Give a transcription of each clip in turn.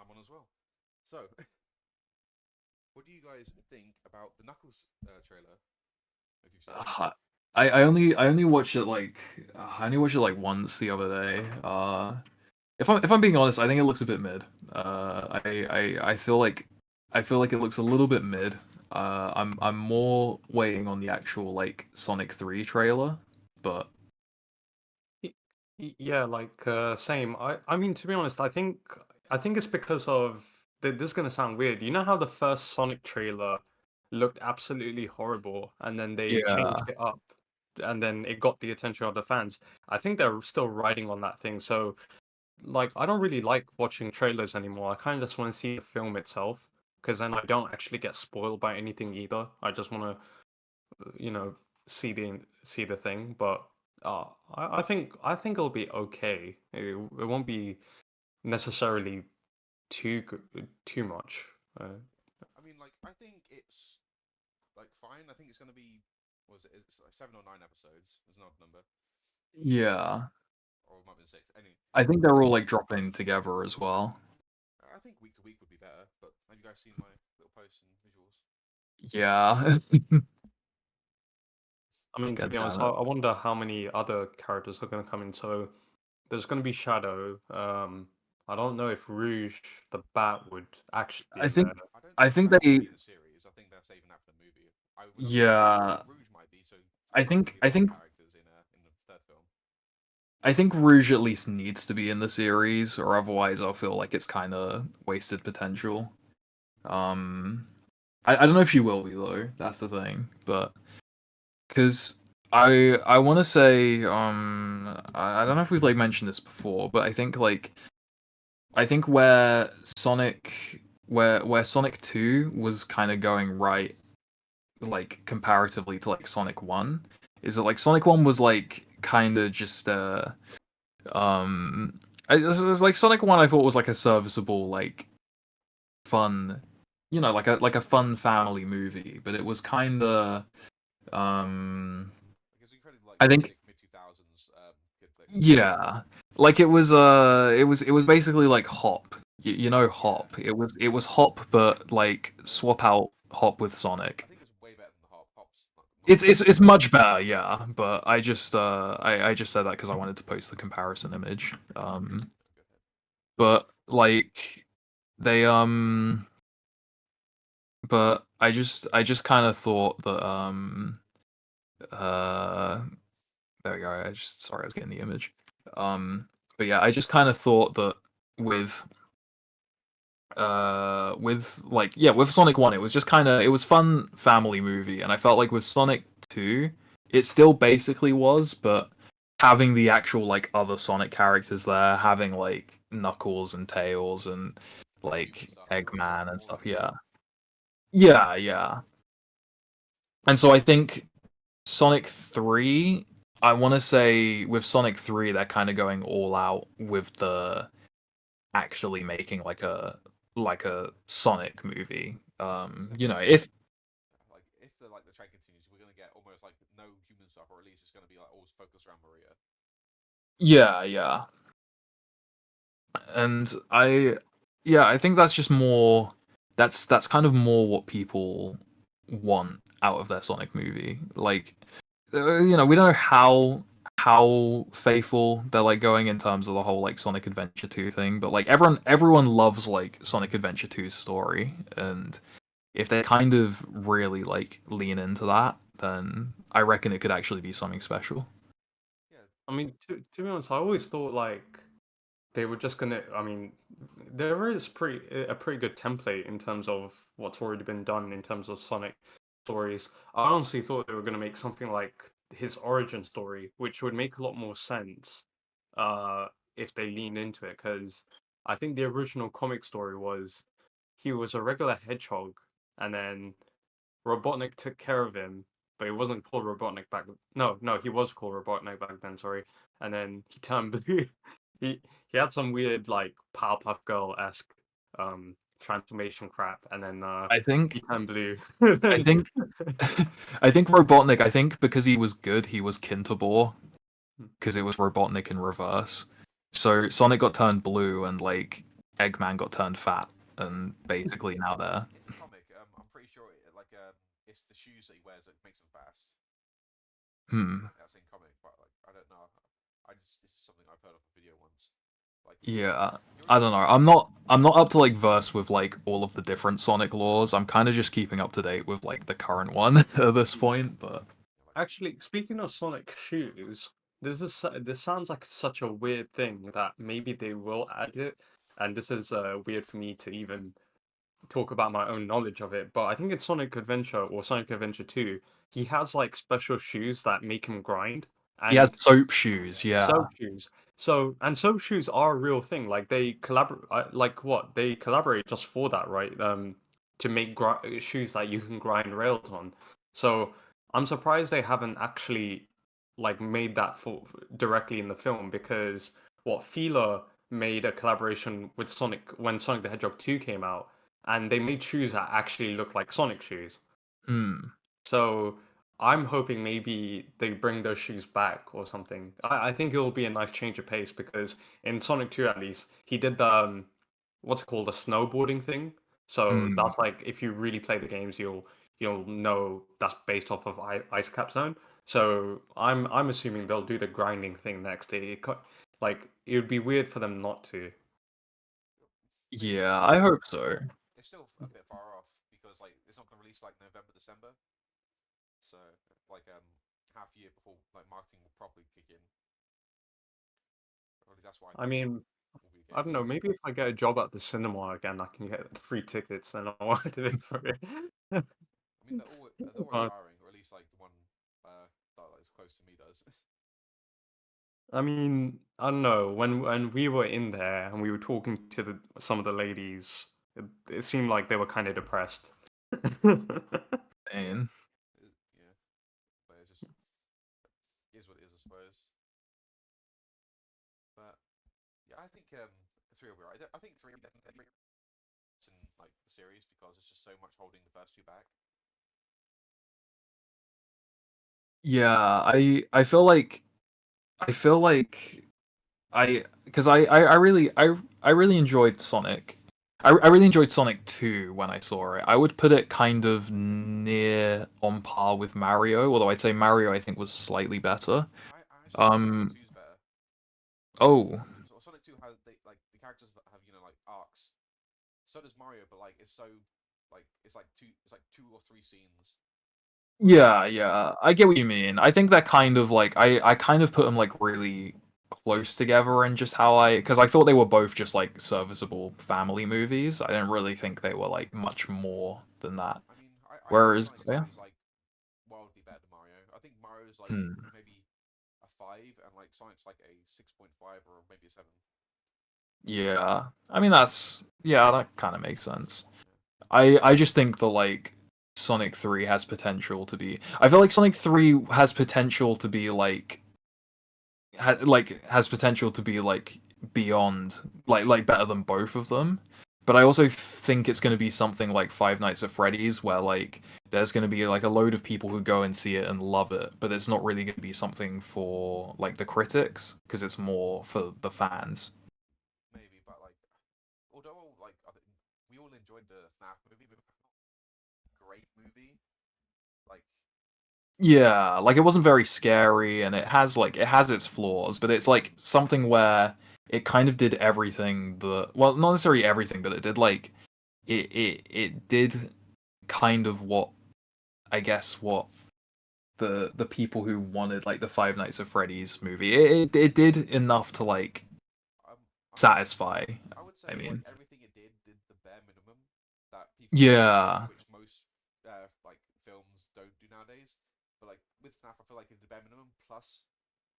one as well. So, what do you guys think about the Knuckles trailer? If you've seen it. Uh, I only watched it like I only watched it like once the other day. If I'm being honest, I think it looks a bit mid. I feel like it looks a little bit mid. I'm more waiting on the actual like Sonic 3 trailer, but Y- Yeah, like same. I mean, to be honest, I think it's because of this is gonna sound weird. You know how the first Sonic trailer looked absolutely horrible, and then they changed yeah, it up, and then it got the attention of the fans. I think they're still riding on that thing. So, like, I don't really like watching trailers anymore. I kind of just want to see the film itself, because then I don't actually get spoiled by anything either. I just want to, see the thing. But I think it'll be okay. It won't be necessarily too good, too much. I mean, like, I think it's like fine. I think it's gonna be, what was it? It's like 7 or 9 episodes. There's an odd number, yeah. or it might be 6. Anyway, I think they're all like dropping together as well. I think week to week would be better. But have you guys seen my little posts and visuals? Yeah. I mean, to God be honest, damn I, it. I wonder how many other characters are going to come in. So there's going to be Shadow. I don't know if Rouge the Bat would actually be I in there. think I don't I think think Shadow will they be in the series. I think they're saving that for the movie. I mean, yeah. Rouge might be. So I some of think the I other think characters in the third film. I think Rouge at least needs to be in the series, or otherwise I'll feel like it's kind of wasted potential. Um, I don't know if she will be though. That's the thing, but because I want to say I don't know if we've like mentioned this before, but I think where Sonic 2 was kind of going right, like comparatively to like Sonic 1, is that like Sonic 1 was like kind of just Um, it was like Sonic One. I thought was like a serviceable, like fun, like a fun family movie. But it was kind of, um, Like it's incredibly like I think, basic mid 2000s kid flick. yeah, like it was basically like Hop. You know Yeah, Hop. It was Hop, but like swap out Hop with Sonic. I think it's way better than the Hop's not It's bad. it's it's much better, yeah. But I just said that because I wanted to post the comparison image. Go ahead. But like they but I just kind of thought that uh there we go. Sorry, I was getting the image. But yeah, I just kind of thought that with with Sonic 1 it was just kind of it was fun family movie, and I felt like with Sonic 2 it still basically was, but having the actual like other Sonic characters there, having like Knuckles and Tails and Cubes and like stuff. It felt Eggman and more stuff, like a film. yeah. Yeah, yeah. And so I think Sonic 3, I want to say with Sonic 3, they're kind of going all out with the actually making like a Sonic movie. It's definitely If like if the trend continues, we're gonna get almost like no human stuff, or at least it's gonna be like always focused around Maria. yeah, yeah. And I think that's just more that's kind of more what people want out of their Sonic movie. Like we don't know how faithful they're like going in terms of the whole like Sonic Adventure 2 thing, but like everyone loves like Sonic Adventure 2's story, and if they kind of really like lean into that, then I reckon it could actually be something special. Yeah, I mean, to be honest, I always thought like they were just gonna. I mean, there is a pretty good template in terms of what's already been done in terms of Sonic stories. I honestly thought they were gonna make something like his origin story, which would make a lot more sense uh, if they leaned into it. Because I think the original comic story was he was a regular hedgehog, and then Robotnik took care of him, but he wasn't called Robotnik back. No, no, he was called Robotnik back then. Sorry, and then he turned blue. He had some weird like Powerpuff Girl esque transformation crap, and then I he think turned blue. I Then think I think Robotnik. I think because he was good, he was Kinterbor because it was Robotnik in reverse. So Sonic got turned blue, and like Eggman got turned fat, and basically now they're In the comic, I'm pretty sure it's the shoes that he wears that makes him fast. hmm. That's in comic, but like I don't know. This is something I've heard of a video once. Like Yeah, he I already don't looks know. fat. I'm not up to like verse with like all of the different Sonic laws. I'm kind of just keeping up to date with like the current one at this point. But Like Actually, speaking of Sonic shoes, this sounds like such a weird thing that maybe they will add it, and this is weird for me to even talk about my own knowledge of it. But I think in Sonic Adventure or Sonic Adventure 2, he has like special shoes that make him grind, he has and soap oh shoes. yeah, Yeah. soap shoes. And soap shoes are a real thing. Like they collaborate, like what they collaborate just for that, right? To make shoes that you can grind rails on. So I'm surprised they haven't actually like made that for directly in the film because what Fila made a collaboration with Sonic when Sonic the Hedgehog 2 came out, and they made shoes that actually look like Sonic shoes. Hmm. So I'm hoping maybe they bring those shoes back or something. I think it will be a nice change of pace because in Sonic 2 at least, he did the what's it called, a snowboarding thing. So Hmm. that's like if you really play the games, you'll know that's based off of Ice Cap Zone. So I'm assuming they'll do the grinding thing next. Like it would be weird for them not to. maybe, Yeah, but I hope so. it's still a bit far off because like it's not gonna release like November, December. So like half a year before like marketing will properly kick in. Or at least that's what I I think mean, will be the I don't know. case. Maybe if I get a job at the cinema again, I can get free tickets and I want to do it for it. I mean they're always Uh, hiring, or at least like the one that is close to me does. I mean, I don't know. When we were in there and we were talking to some of the ladies, it seemed like they were kind of depressed. Yeah, And yeah, but it just is what it is, I suppose. But yeah, I think three will be right. I think three definitely in like the series because it's just so much holding the first two back. yeah, I feel like I because I really enjoyed Sonic. I really enjoyed Sonic 2 when I saw it. I would put it kind of near on par with Mario, although I'd say Mario I think was slightly better. I actually think Sonic Um 2's better. oh So Sonic 2 has like the characters that have like arcs. So does Mario, but like it's like two or three scenes. Whereas yeah, yeah, I get what you mean. I think that kind of like I kind of put them like really close together and just how I because I thought they were both just like serviceable family movies. I didn't really think they were like much more than that. I mean I think Whereas Sonic 2 yeah. is like wildly better than Mario. I think Mario's like Hmm. maybe a 5 and like Sonic's like a 6.5 or maybe a 7. Yeah, I mean that's yeah, that kind of makes sense. Yeah. I just think the like Sonic 3 has potential to be. I feel like Sonic 3 has potential to be has potential to be like beyond like better than both of them. But I also think it's going to be something like Five Nights at Freddy's where like there's going to be like a load of people who go and see it and love it, but it's not really going to be something for like the critics because it's more for the fans. Maybe, but like although like we all enjoyed the FNAF movie, but it's not a great movie. Like Yeah, like it wasn't very scary and it has its flaws, but it's like something where it kind of did everything that well, not necessarily everything, but it did like it did kind of what I guess what the people who wanted like the Five Nights at Freddy's movie. It did enough to like um I mean satisfy, I would I say like mean. everything it did the bare minimum that people expect, Yeah. which most like films don't do nowadays. But like with FNAF, I feel like it did the bare minimum plus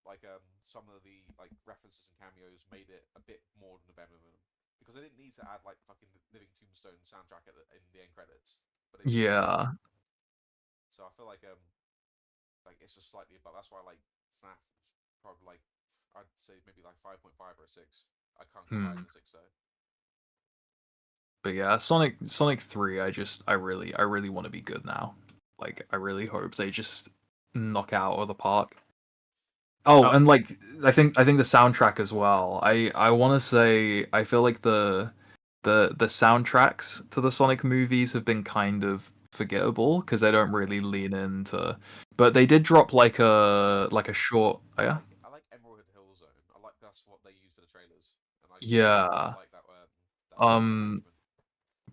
like some of the like references and cameos made it a bit more than the bare minimum because they didn't need to add like fucking Living Tombstone soundtrack in the end credits, but they just did. Yeah. So I feel like it's just slightly above. That's why like FNAF probably like I'd say maybe like 5.5 or a 6. I can't go higher Hmm. than 6 though. But yeah, Sonic 3, I really want to be good now. Like I really hope they just knock it out of the park. Oh, uh, and like I think the soundtrack as well. I want to say I feel like the soundtracks to the Sonic movies have been kind of forgettable because they don't really lean into. But they did drop like a short. Oh, yeah. I like Emerald Hill Zone. I like that's what they use for the trailers, and I quite Yeah. like that Um. arrangement.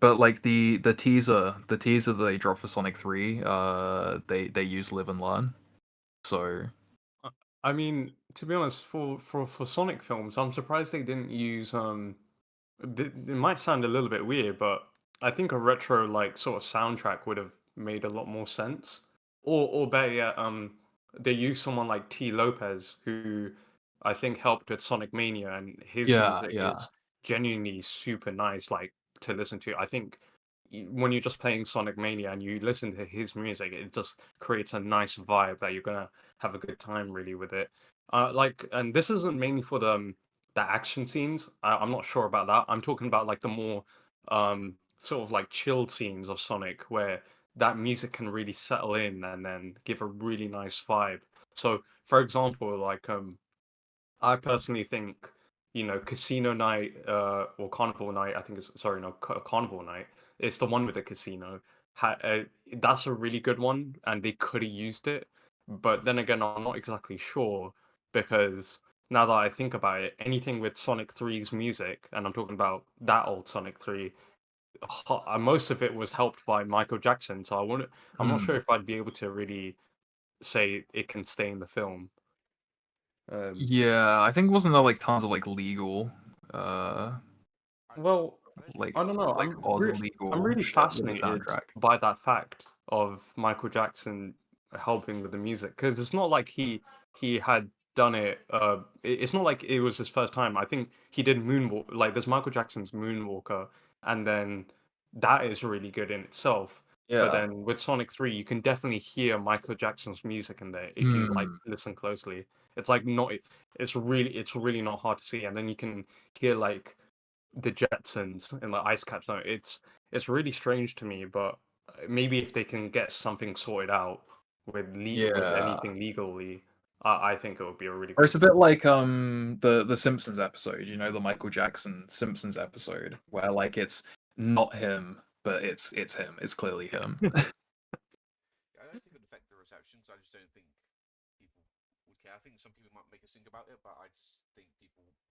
But like the teaser that they dropped for Sonic 3, they use Live and Learn. So Uh, I mean, to be honest, for Sonic films, I'm surprised they didn't use it might sound a little bit weird, but I think a retro like sort of soundtrack would have made a lot more sense. Or better yet, they use someone like T. Lopez, who I think helped with Sonic Mania, and his yeah, music yeah. is genuinely super nice, like to listen to. I think when you're just playing Sonic Mania and you listen to his music, it just creates a nice vibe that you're gonna have a good time really with it. And this isn't mainly for the action scenes. I'm not sure about that. I'm talking about like the more sort of like chilled scenes of Sonic where that music can really settle in and then give a really nice vibe. So, for example, like I personally think, Casino Night or Carnival Night. I think it's sorry, no, Carnival Night. It's the one with the casino. That's a really good one, and they could have used it. But then again, I'm not exactly sure because now that I think about it, anything with Sonic Three's music, and I'm talking about that old Sonic 3, most of it was helped by Michael Jackson. So I'm not sure Hmm. if I'd be able to really say it can stay in the film. Um, Yeah, I think wasn't there like tons of like legal, uh, I Well, I don't think like I don't know. like odd I'm legal really shit with the fascinated soundtrack. by that fact of Michael Jackson helping with the music because it's not like he had done it. It's not like it was his first time. I think he did Moonwalk. Like there's Michael Jackson's Moonwalker, and then that is really good in itself. But Yeah. then with Sonic 3, you can definitely hear Michael Jackson's music in there if you like Hmm. listen closely. It's like not. It's really not hard to see, and then you can hear like the Jetsons in the Ice Caps. No, it's really strange to me, but maybe if they can get something sorted out with Yeah. anything legally, I think it would be a really Or good it's a bit film. like the Simpsons episode, the Michael Jackson Simpsons episode, where like it's not him, but it's him. It's clearly him. I don't think it would affect the reception, so I just don't think people would care. I think some people might make a sing about it, but I just think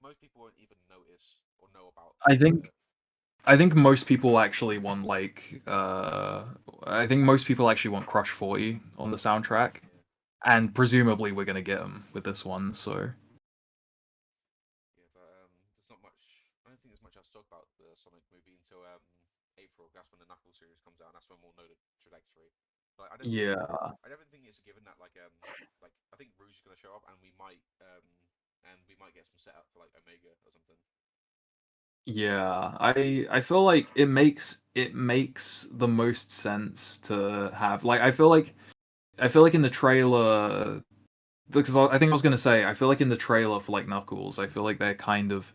most people won't even notice or know about I think the. I think most people actually want I think most people actually want Crush 40 on the soundtrack, Yeah, and presumably we're gonna get them with this one. So yeah, but there's not much. I don't think there's much else to talk about the Sonic movie until April. That's when the Knuckles series comes out, and that's when we'll know the trajectory. But yeah, I don't think it's a given that like I think Rouge is gonna show up, and we might get some setup for like Omega or something. yeah. I feel like it makes the most sense to have like I feel like in the trailer because I think I was gonna say I feel like in the trailer for like Knuckles I feel like they're kind of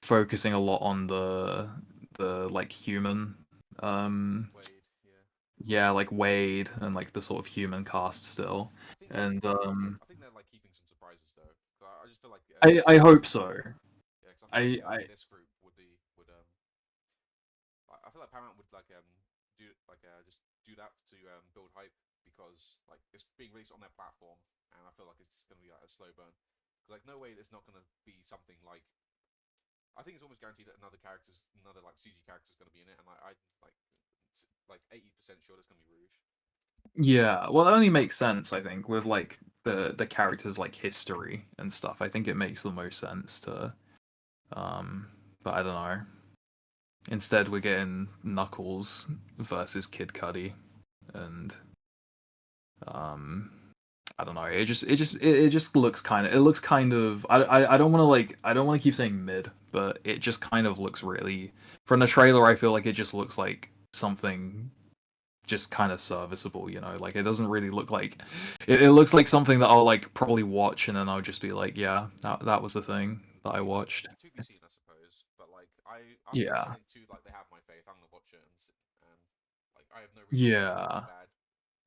focusing a lot on the like human um Wade, yeah. yeah like Wade and like the sort of human cast still and I think they're like keeping some surprises though. 'Cause I just feel like I hope so. yeah, because I feel like I this group would I feel like Paramount would do just do that to build hype because like it's being released on their platform and I feel like it's gonna be like a slow burn. Because like no way it's not gonna be something like I think it's almost guaranteed that another like CG character is gonna be in it and I like 80% sure there's gonna be Rouge. yeah, well it only makes sense I think with like the characters like history and stuff. I think it makes the most sense to um but I don't know. Instead we're getting Knuckles versus Kid Cudi and um I don't know. It just looks kind of. I don't want to I don't want to keep saying mid, but it just kind of looks really. From the trailer, I feel like it just looks like something just kind of serviceable. Like it doesn't really look like. It looks like something that I'll like probably watch and then I'll just be like, yeah, that was the thing that I Yeah, watched. to be seen, I suppose. But like, after Yeah, Sonic 2, like they have my faith. I'm gonna watch it and like I have no reason to think it's gonna be yeah. bad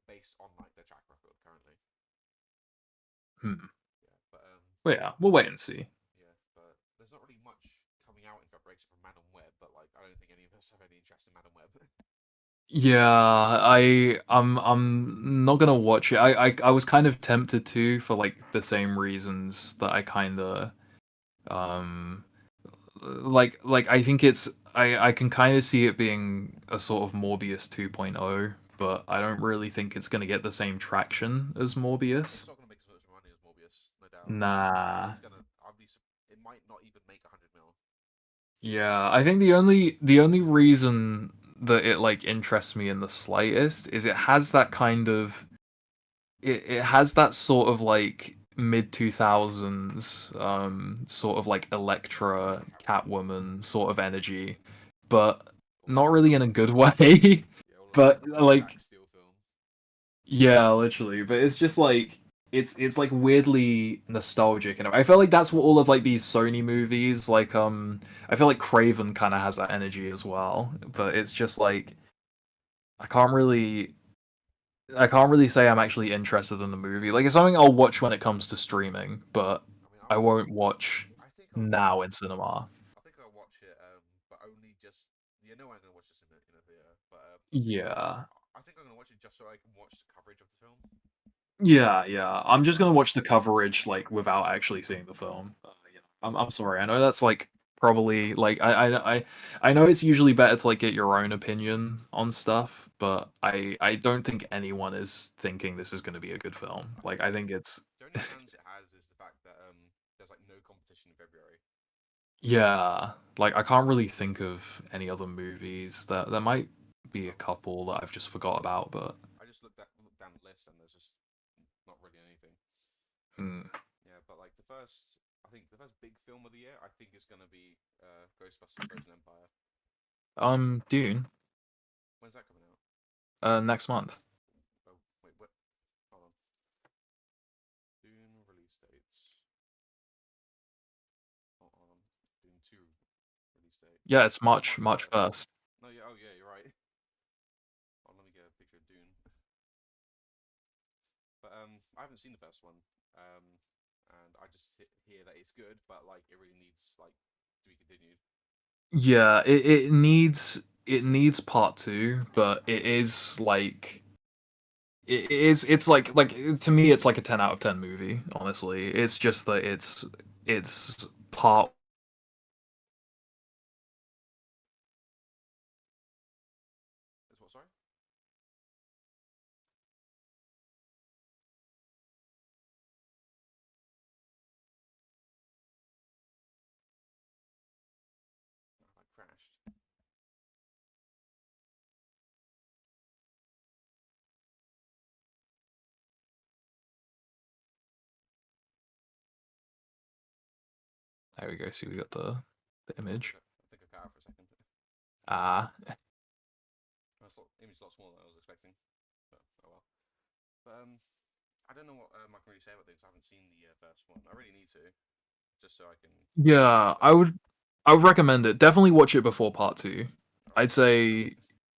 based on like their track record currently. Hmm. Yeah, but Well, yeah, we'll wait and see. yeah, but there's not really much coming out in February. narrator from Madam Web, but like I don't think any of us have any interest in Madam Web. Yeah, I'm not gonna watch it. I was kind of tempted to for like the same reasons that I kind of um like I think it's I can kind of see it being a sort of Morbius 2.0, but I don't really think it's gonna get the same traction as Morbius. It's not gonna make as much money as Morbius, no doubt. Nah. It's gonna. It might not even make 100 mil. Yeah, I think the only reason that it like interests me in the slightest is it has that kind of it has that sort of like mid 2000s sort of like Electra Catwoman sort of energy, but Or not like really in a good way. yeah, or like But a like Jack Steele film. yeah, literally. But it's just like it's like weirdly nostalgic, and I feel like that's what all of like these Sony movies like I feel like Craven kind of has that energy as well, but it's just like I can't really I can't really say I'm actually interested in the movie. Like it's something I'll watch when it comes to streaming, but I mean, I won't watch I think I'll watch. now in cinema. I think I'll watch it, but only just. You know, I'm gonna watch this in a theater, but Yeah. I think I'm gonna watch it just so I can watch the coverage of the film. Yeah, yeah. I'm Just so just I gonna can watch the see the reactions. coverage like without actually seeing the film. I'm sorry. I know that's like probably like I know it's usually better to like get your own opinion on stuff, but I don't think anyone is thinking this is going to be a good film. I Like think I think it's the only chance it has is the fact that there's like no competition in February. yeah, like I can't really think of any other movies that there might be a Oh, couple that I've just forgot about, but I just looked down the list and there's just not really anything. hmm. Yeah, but like I think the first big film of the year, I think is gonna be Ghostbusters: Frozen Empire. Dune, When's that coming out? next month. Oh wait, what? Hold on. Dune release dates. Hold on. Dune 2 release date. Yeah, it's Oh, March March March 1st. 1st. No, yeah, oh yeah, you're right. Oh, let me get a picture of Dune. But I haven't seen the first one. Um, and I just hear that it's good, but like it really needs like to be continued. Yeah, it needs part two, but it is like it's like to me it's like a 10 out of 10 movie, honestly. It's just that it's part It's what? Sorry. Oh, I crashed. there we go, see we got the image. I think I cut out for a second. Ah, Image is a lot smaller than I was expecting. But oh well. But I don't know what I can really say about this. I haven't seen the first one. I really need to, just so I can yeah, feel it. I would recommend it. Definitely watch it before part two. All right, I'd I'll do that. say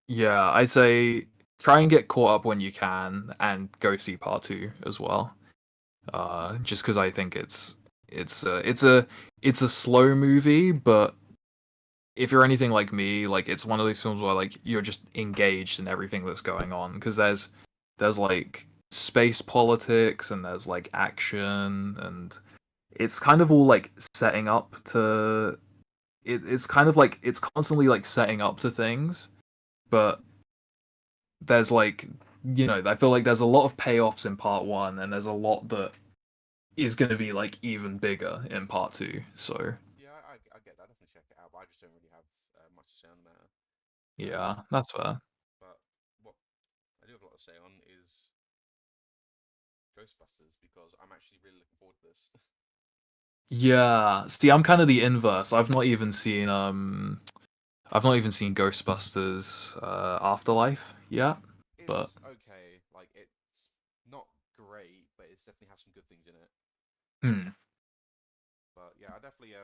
yeah, I'd say try and get caught up when you can and go see part two as well. Just because I think it's a slow movie, but if you're anything like me, like it's one of those films where like you're just engaged in everything that's going on because there's like space politics and there's like action and it's kind of all like setting up to it's kind of like it's constantly like setting up to things, but there's like I feel like there's a lot of payoffs in part one and there's a lot that is going to be like even bigger in part two. So Yeah, I get that. Definitely check it out. But I just don't really have much to say on the matter. yeah, that's fair. But what I do have a lot to say on is Ghostbusters because I'm actually really looking forward to this. Yeah, see, I'm kind of the inverse. I've not even seen Ghostbusters Afterlife yet, but It's okay. Like it's not great, but it definitely has some good things in it. hmm. But yeah, I definitely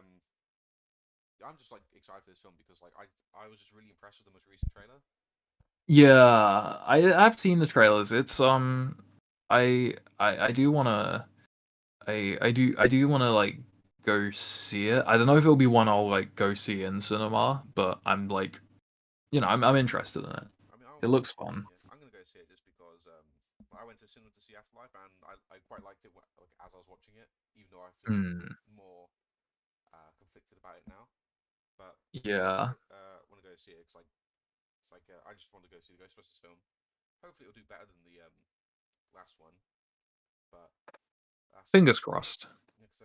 I'm just like excited for this film because like I was just really impressed with the most recent trailer. Yeah, I've seen the trailers. It's I do wanna I do wanna like go see it. I don't know if it'll be one I'll like go see in cinema, but I'm like, I'm interested in it. I mean, It looks fun. yeah, I'm gonna go see it just because I went to cinema to see Afterlife, and I quite liked it like, as I was watching it, even though I feel Hmm. more conflicted about it now. But yeah, I Yeah. want to go see it because like I just want to go see the Ghostbusters film. Hopefully, it'll do better than the last one. But that's Fingers crossed. it's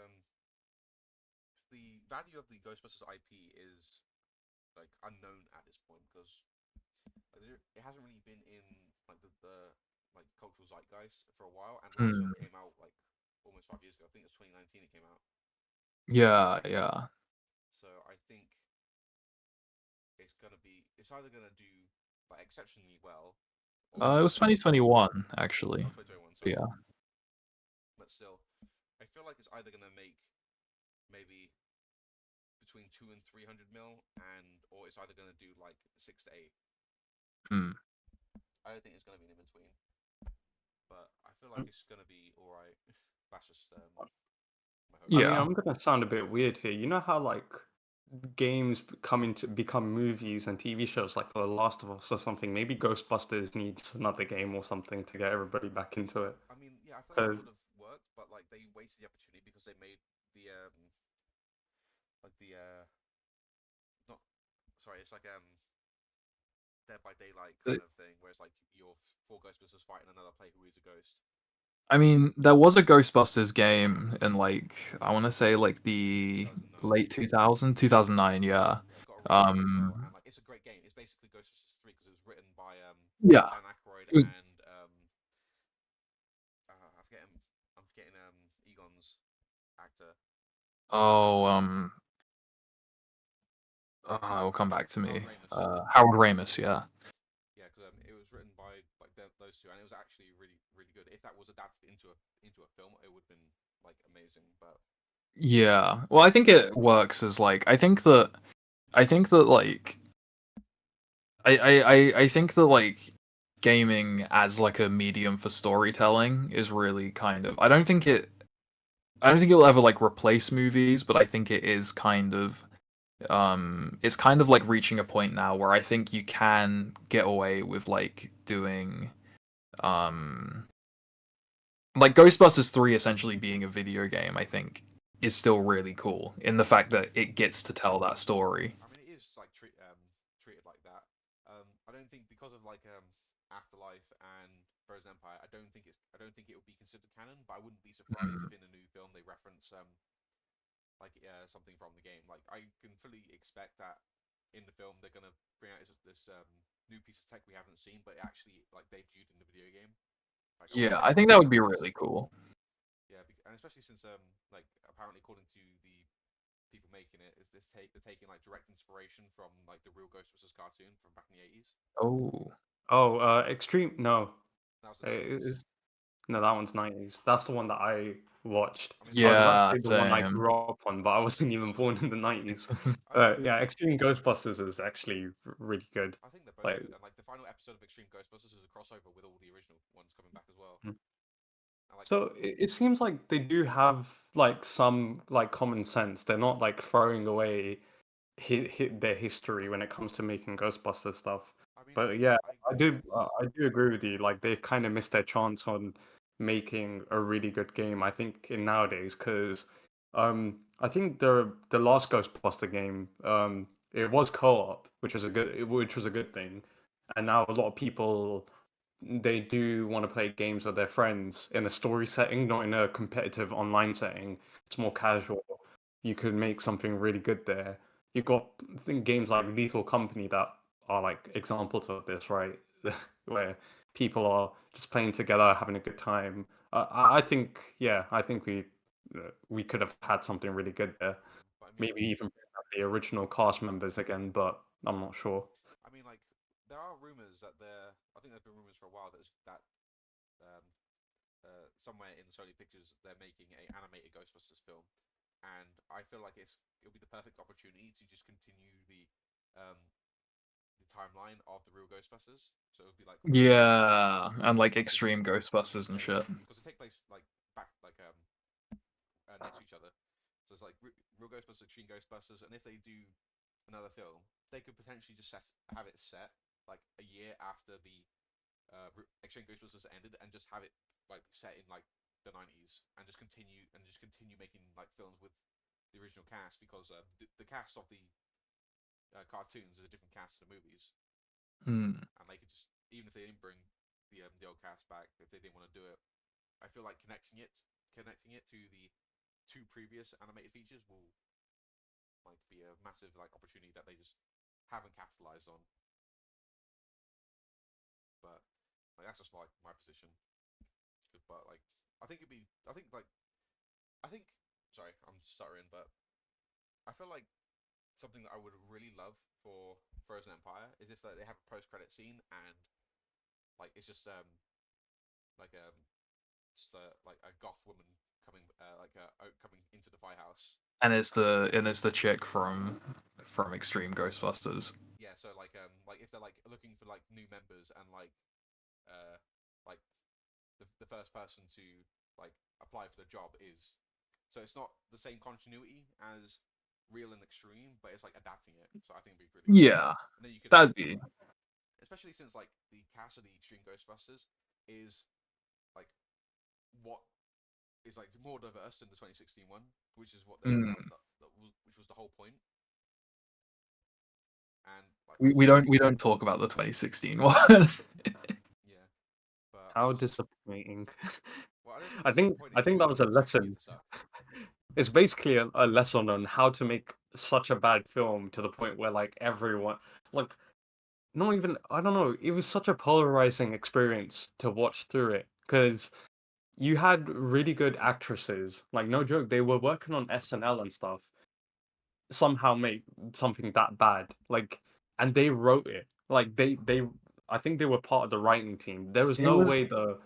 the value of the Ghostbusters IP is like unknown at this point because it hasn't really been in like the like cultural zeitgeist for a while. And the last film Hmm. came out like almost 5 years ago. I think it was 2019. It came out. Yeah, yeah. So I think it's either gonna do like exceptionally well, or It it's was gonna be 2021 actually. 2021. Sorry, Yeah. but still, I feel like it's either gonna make maybe between 200 and 300 mil, and or it's either gonna do like 6 to 8. Hmm. I don't think it's gonna be in between, but I feel like it's gonna be all right. That's just my hope. I mean, Yeah. I'm gonna sound a bit weird here. You know how like games coming to become movies and TV shows like The Last of Us or something? Maybe Ghostbusters needs another game or something to get everybody back into it. I mean, yeah, I feel like that 'Cause- would have worked, but like they wasted the opportunity because they made the like the not sorry, it's like Dead by Daylight Uh, kind of thing, where it's like you're four Ghostbusters fighting another player who is a ghost. I mean, there was a Ghostbusters game in like I want to say like the 2009. late 2009, yeah. Yeah, it got a remake as well, Um and like it's a great game. It's basically Ghostbusters 3 because it was written by yeah. Dan Aykroyd It was and I'm forgetting Egon's actor. oh it will come back to Howard me. Ramis. Harold Ramis, yeah. Yeah, because it was written by like those two, and it was actually really really good. If that was adapted into a film, it would have been like amazing. But Yeah. Well, I think it works as like I think that like I think that like gaming as like a medium for storytelling is really kind of I don't think it will ever like replace movies, but I think it is kind of it's kind of like reaching a point now where I think you can get away with like doing um like Ghostbusters 3 essentially being a video game, I think is still really cool in the fact that it gets to tell that story. I mean, it is like treated like that. I don't think because of like Afterlife and Frozen Empire, I don't think it would be considered canon. But I wouldn't be surprised Mm. if in a new film they reference like something from the game. Like I can fully expect that in the film they're gonna bring out this new piece of tech we haven't seen, but it actually like debuted in the video game. Like I wouldn't Yeah, be I think that surprised would if be it is. really cool. Yeah, and especially since like apparently according to the people making it, is this take they're taking like direct inspiration from like the real Ghostbusters cartoon from back in the 80s. Oh. Oh, Extreme. No, That was the Uh, 90s. no, that one's 90s. That's the one that I watched. I mean, I was about to Yeah, say the one I same. grew up on, but I wasn't even born in the 90s. I mean, Yeah, Extreme Ghostbusters is actually really good. I think they're both Like, good, and like the final episode of Extreme Ghostbusters is a crossover with all the original ones coming back as well. mm. And like, So it seems like they do have like some like common sense. They're not like throwing away their history when it comes to making Ghostbuster stuff. I mean, But yeah, I guess I do agree with you. Like they kind of missed their chance on making a really good game. I think in nowadays because I think the last Ghostbuster game it was co-op, which was a good thing, and now a lot of people they do want to play games with their friends in a story setting, not in a competitive online setting. It's more casual. You could make something really good there. You've got I think games like Lethal Company that are like examples of this, right? Where people are just playing together, having a good time. I think, yeah, I think we could have had something really good there. but I mean, Maybe even bring back the original cast members again, but I'm not sure. like there are rumors that I think there've been rumors for a while that um somewhere in Sony Pictures they're making a animated Ghostbusters film, and I feel like it'll be the perfect opportunity to just continue um the timeline of the real Ghostbusters. So it would be like Yeah, and because like it take place extreme Ghostbusters and yeah shit. because it take place like back like next to each other. So it's like Real Ghostbusters, Extreme Ghostbusters, and if they do another film, they could potentially just have it set like a year after the Extreme Ghostbusters ended, and just have it like set in like the 90s, and just continue making like films with the original cast, because the cast of the cartoons is a different cast of the movies, Hmm. and they could just, even if they didn't bring the old cast back, if they didn't want to do it, I feel like connecting it to the two previous animated features will like be a massive like opportunity that they just haven't capitalized on. But like that's just like my position. But like I think it'd be I think like I think sorry, I'm stuttering, but I feel like something that I would really love for Frozen Empire is if like, they have a post credit scene, and like it's like just like a goth woman coming into the firehouse. And it's the chick from Extreme Ghostbusters. Yeah, so like if they're like looking for like new members, and uh like the first person to like apply for the job is, so it's not the same continuity as Real and Extreme, but it's like adapting it. So I think it'd be really good. Yeah, And then you could that'd be. especially since like the cast of the Extreme Ghostbusters is like what is like more diverse than the 2016 one, which is what Mm. which was the whole point. And like We obviously, don't talk about the 2016 one. yeah, but How disappointing. well, I don't think I it's think disappointing. I I think think that was a it just continues lesson. to suck. It's basically a lesson on how to make such a bad film to the point where like everyone like not even I don't know, it was such a polarizing experience to watch through it because you had really good actresses, like no joke, they were working on SNL and stuff, somehow make something that bad, like, and they wrote it, like they I think they were part of the writing team. There was It no was way the,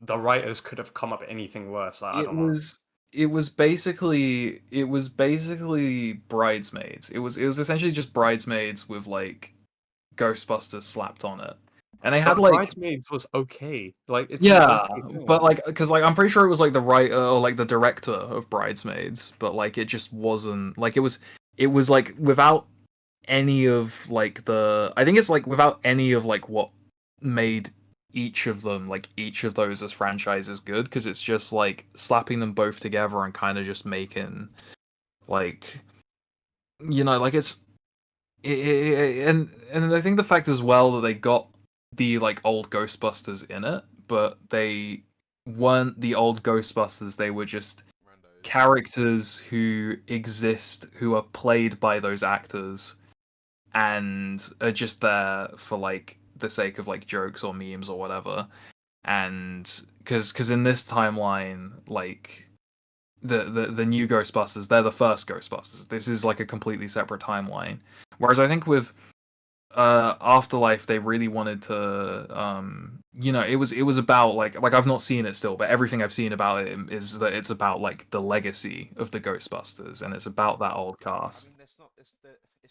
the writers could have come up with anything worse. I it don't know. was it was basically Bridesmaids. It was essentially just Bridesmaids with like Ghostbusters slapped on it. And they had But like Bridesmaids was okay, like it's an yeah, okay but film. like because like I'm pretty sure it was like the writer or like the director of Bridesmaids, but like it just wasn't like it was like without any of like the I think it's like without any of like what made each of them like each of those as franchises good, because it's just like slapping them both together and kind of just making like like and I think the fact as well that they got the like old Ghostbusters in it, but they weren't the old Ghostbusters, they were just Randos. characters who exist who are played by those actors and are just there for like the sake of like jokes or memes or whatever. And because in this timeline, like the new Ghostbusters, they're the first Ghostbusters. This is like a completely separate timeline. Whereas I think with Afterlife, they really wanted to it was about like I've not seen it still, but everything I've seen about it is that it's about like the legacy of the Ghostbusters, and it's about that old I cast. mean, it's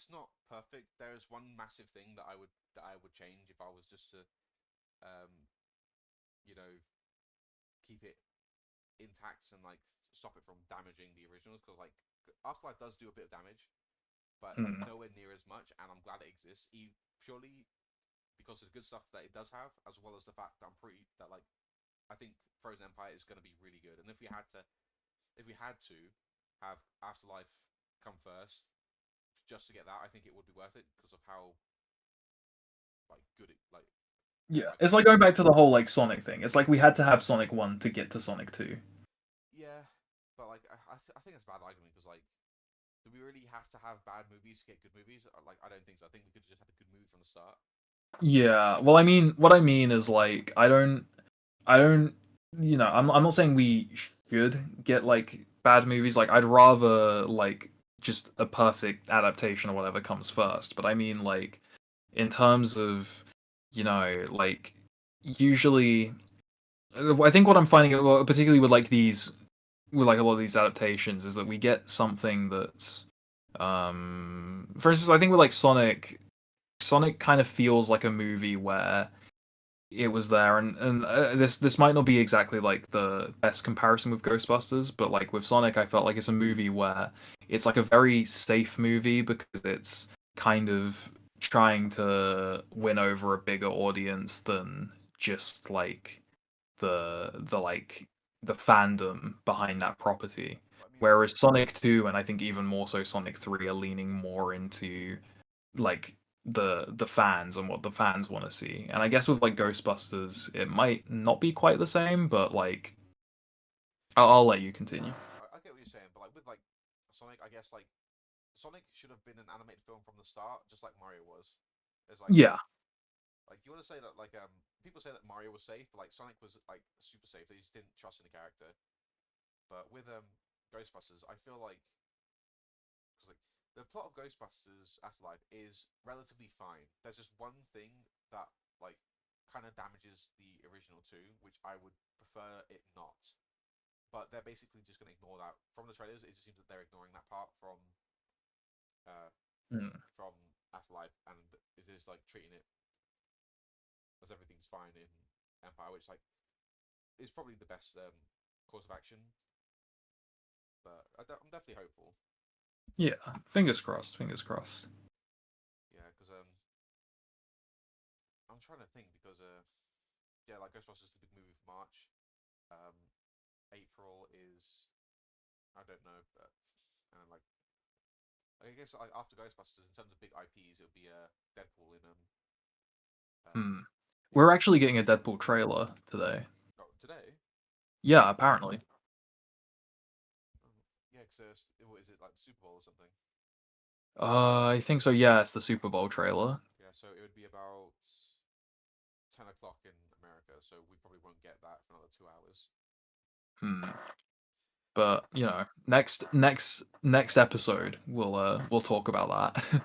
not perfect. There is one massive thing that I would change if I was just to um you know keep it intact and like stop it from damaging the originals, because like Afterlife does do a bit of damage, but like Mm. nowhere near as much, and I'm glad it exists. Purely because of the good stuff that it does have, as well as the fact that I think Frozen Empire is going to be really good. And if we had to have Afterlife come first just to get that, I think it would be worth it because of how like good it like Yeah, how it's good like it going is. back to the whole like Sonic thing. It's like we had to have Sonic 1 to get to Sonic 2. Yeah, but like I think it's a bad argument, because like do we really have to have bad movies to get good movies? Like I don't think so. I think we could just have a good movie from the start. Yeah, well, I mean, what I mean is like I don't, I'm not saying we should get like bad movies. Like, I'd rather like just a perfect adaptation or whatever comes first. But I mean, like, in terms of, like, usually, I think what I'm finding, well, particularly with like with like a lot of these adaptations, is that we get something that's, for instance, I think with like Sonic kind of feels like a movie where it was there, and this might not be exactly like the best comparison with Ghostbusters, but like with Sonic, I felt like it's a movie where it's like a very safe movie because it's kind of trying to win over a bigger audience than just like the like the fandom behind that property. But I mean, like, Whereas Sonic 2 and I think even more so Sonic 3 are leaning more into like the fans and what the fans want to see. And I guess with like Ghostbusters, it might not be quite the same, but like I'll let you continue. I get what you're saying, but like with like Sonic, I guess like Sonic should have been an animated film from the start, just like Mario was. It's Yeah. like you want to say that like people say that Mario was safe, but like Sonic was like super safe. They just didn't trust in the character. But with Ghostbusters, I feel like because like the plot of Ghostbusters Afterlife is relatively fine. There's just one thing that like kind of damages the original two, which I would prefer it not. But they're basically just going to ignore that from the trailers. It just seems that they're ignoring that part uh, Mm. from Afterlife, and it is like treating it as everything's fine in Empire, which like is probably the best course of action. But I'm definitely hopeful. Yeah. Fingers crossed. Fingers crossed. Yeah, because I'm trying to think because yeah, like Ghostbusters is the big movie for March. Um, April is I don't know, but and like I guess like after Ghostbusters, in terms of big IPs, it'll be Deadpool um Hmm. in We're actually getting a Deadpool trailer today. oh today. Yeah, apparently. Um, yeah, because what is it like the Super Bowl or something? I think so. Yeah, it's the Super Bowl trailer. Yeah, so it would be about 10 o'clock in America, so we probably won't get that for another 2 hours. Hmm. But you know, next episode we'll talk about that.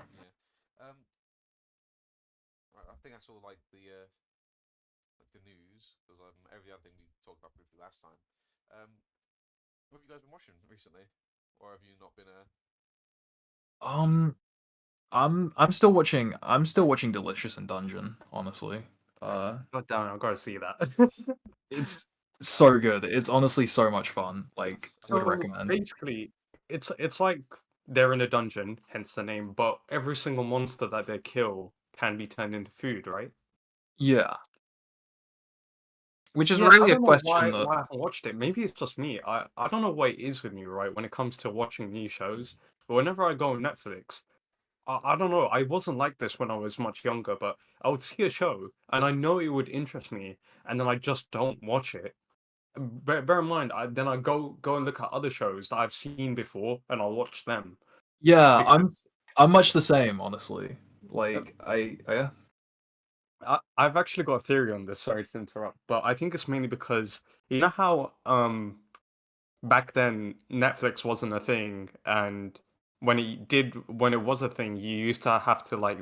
Yeah. I think that's all like the news because every other thing we talked about briefly last time. What have you guys been watching recently, or have you not been um, I'm still watching Delicious in Dungeon. Honestly, uh, God damn it, I've got to see that. it's so good. It's honestly so much fun. Like, would So recommend. basically, it's like they're in a dungeon, hence the name, but every single monster that they kill can be turned into food, right? Yeah, which is Yeah, I really a don't know question that. why I haven't watched it. Maybe it's just me. I don't know what it is with me, right, when it comes to watching new shows. But whenever I go on Netflix, I don't know. I wasn't like this when I was much younger, but I would see a show and I know it would interest me, and then I just don't watch it. Bear in mind, then I go and look at other shows that I've seen before, and I'll watch them Yeah, I'm because I'm much the same, honestly. Like, yeah. I've actually got a theory on this. Sorry to interrupt, but I think it's mainly because you know how back then Netflix wasn't a thing, and when it was a thing, you used to have to like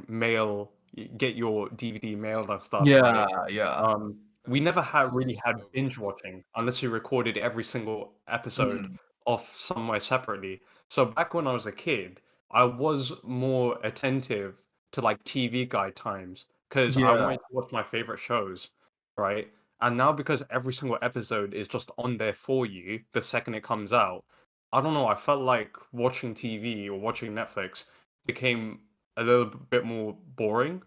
get your DVD mailed and stuff, Yeah, right? yeah. We never had That's really just had over binge with. watching unless you recorded every single episode Mm, off somewhere separately. So back when I was a kid, I was more attentive to like TV guide times because I yeah, wanted to watch my favorite shows, right? And now because every single episode is just on there for you the second it comes out, I don't know, I felt like watching TV or watching Netflix became a little bit more boring,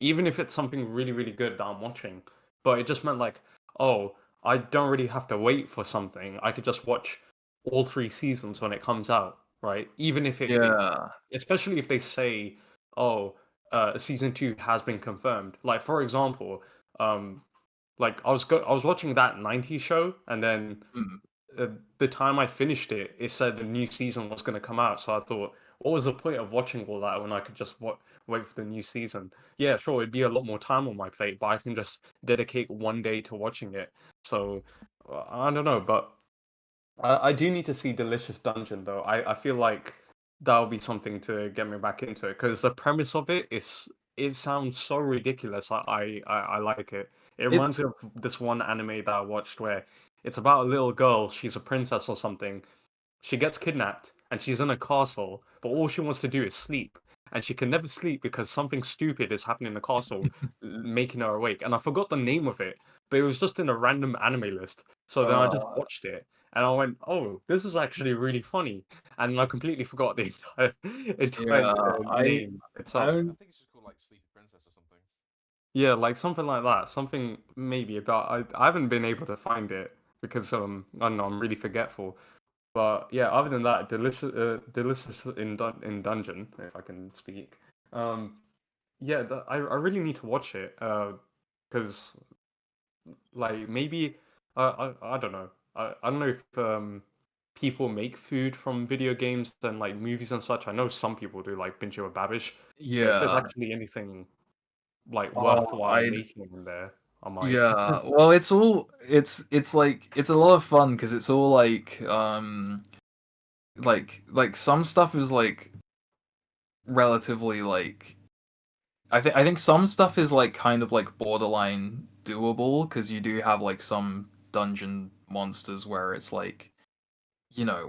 even if it's something really, really good that I'm watching. But it just meant like, oh, I don't really have to wait for something. I could just watch all three seasons when it comes out, right? Even if yeah, especially if they say, oh, season two has been confirmed. Like for example, um, like I was watching that '90s show, and then mm, the time I finished it, it said the new season was going to come out. So I thought, what was the point of watching all that when I could just wait for the new season? Yeah, sure, it'd be a lot more time on my plate, but I can just dedicate one day to watching it. So I don't know, but I do need to see Delicious Dungeon though. I feel like that'll be something to get me back into it because the premise of it sounds so ridiculous. I like it. It reminds it's me of this one anime that I watched where it's about a little girl. She's a princess or something. She gets kidnapped and she's in a castle, but all she wants to do is sleep. and she can never sleep because something stupid is happening in the castle, making her awake. And I forgot the name of it, but it was just in a random anime list. So then I just Uh, watched it, and I went, "Oh, this is actually really funny," and I completely forgot the entire yeah, name I itself. I don't. think it's just called like Sleepy Princess or something. Yeah, like something like that. Something maybe about I haven't been able to find it because I don't know, I'm really forgetful. But yeah, other than that, delicious in dungeon, if I can speak. Um, yeah, I really need to watch it. Because like maybe I don't know. I don't know if people make food from video games and like movies and such. I know some people do, like Binge or Babish. But if there's Yeah. actually anything like Oh, worthwhile I. making in there, I might. Yeah. Well, it's like it's a lot of fun because it's all like some stuff is like relatively like I think some stuff is like kind of like borderline doable because you do have like some dungeon monsters where it's like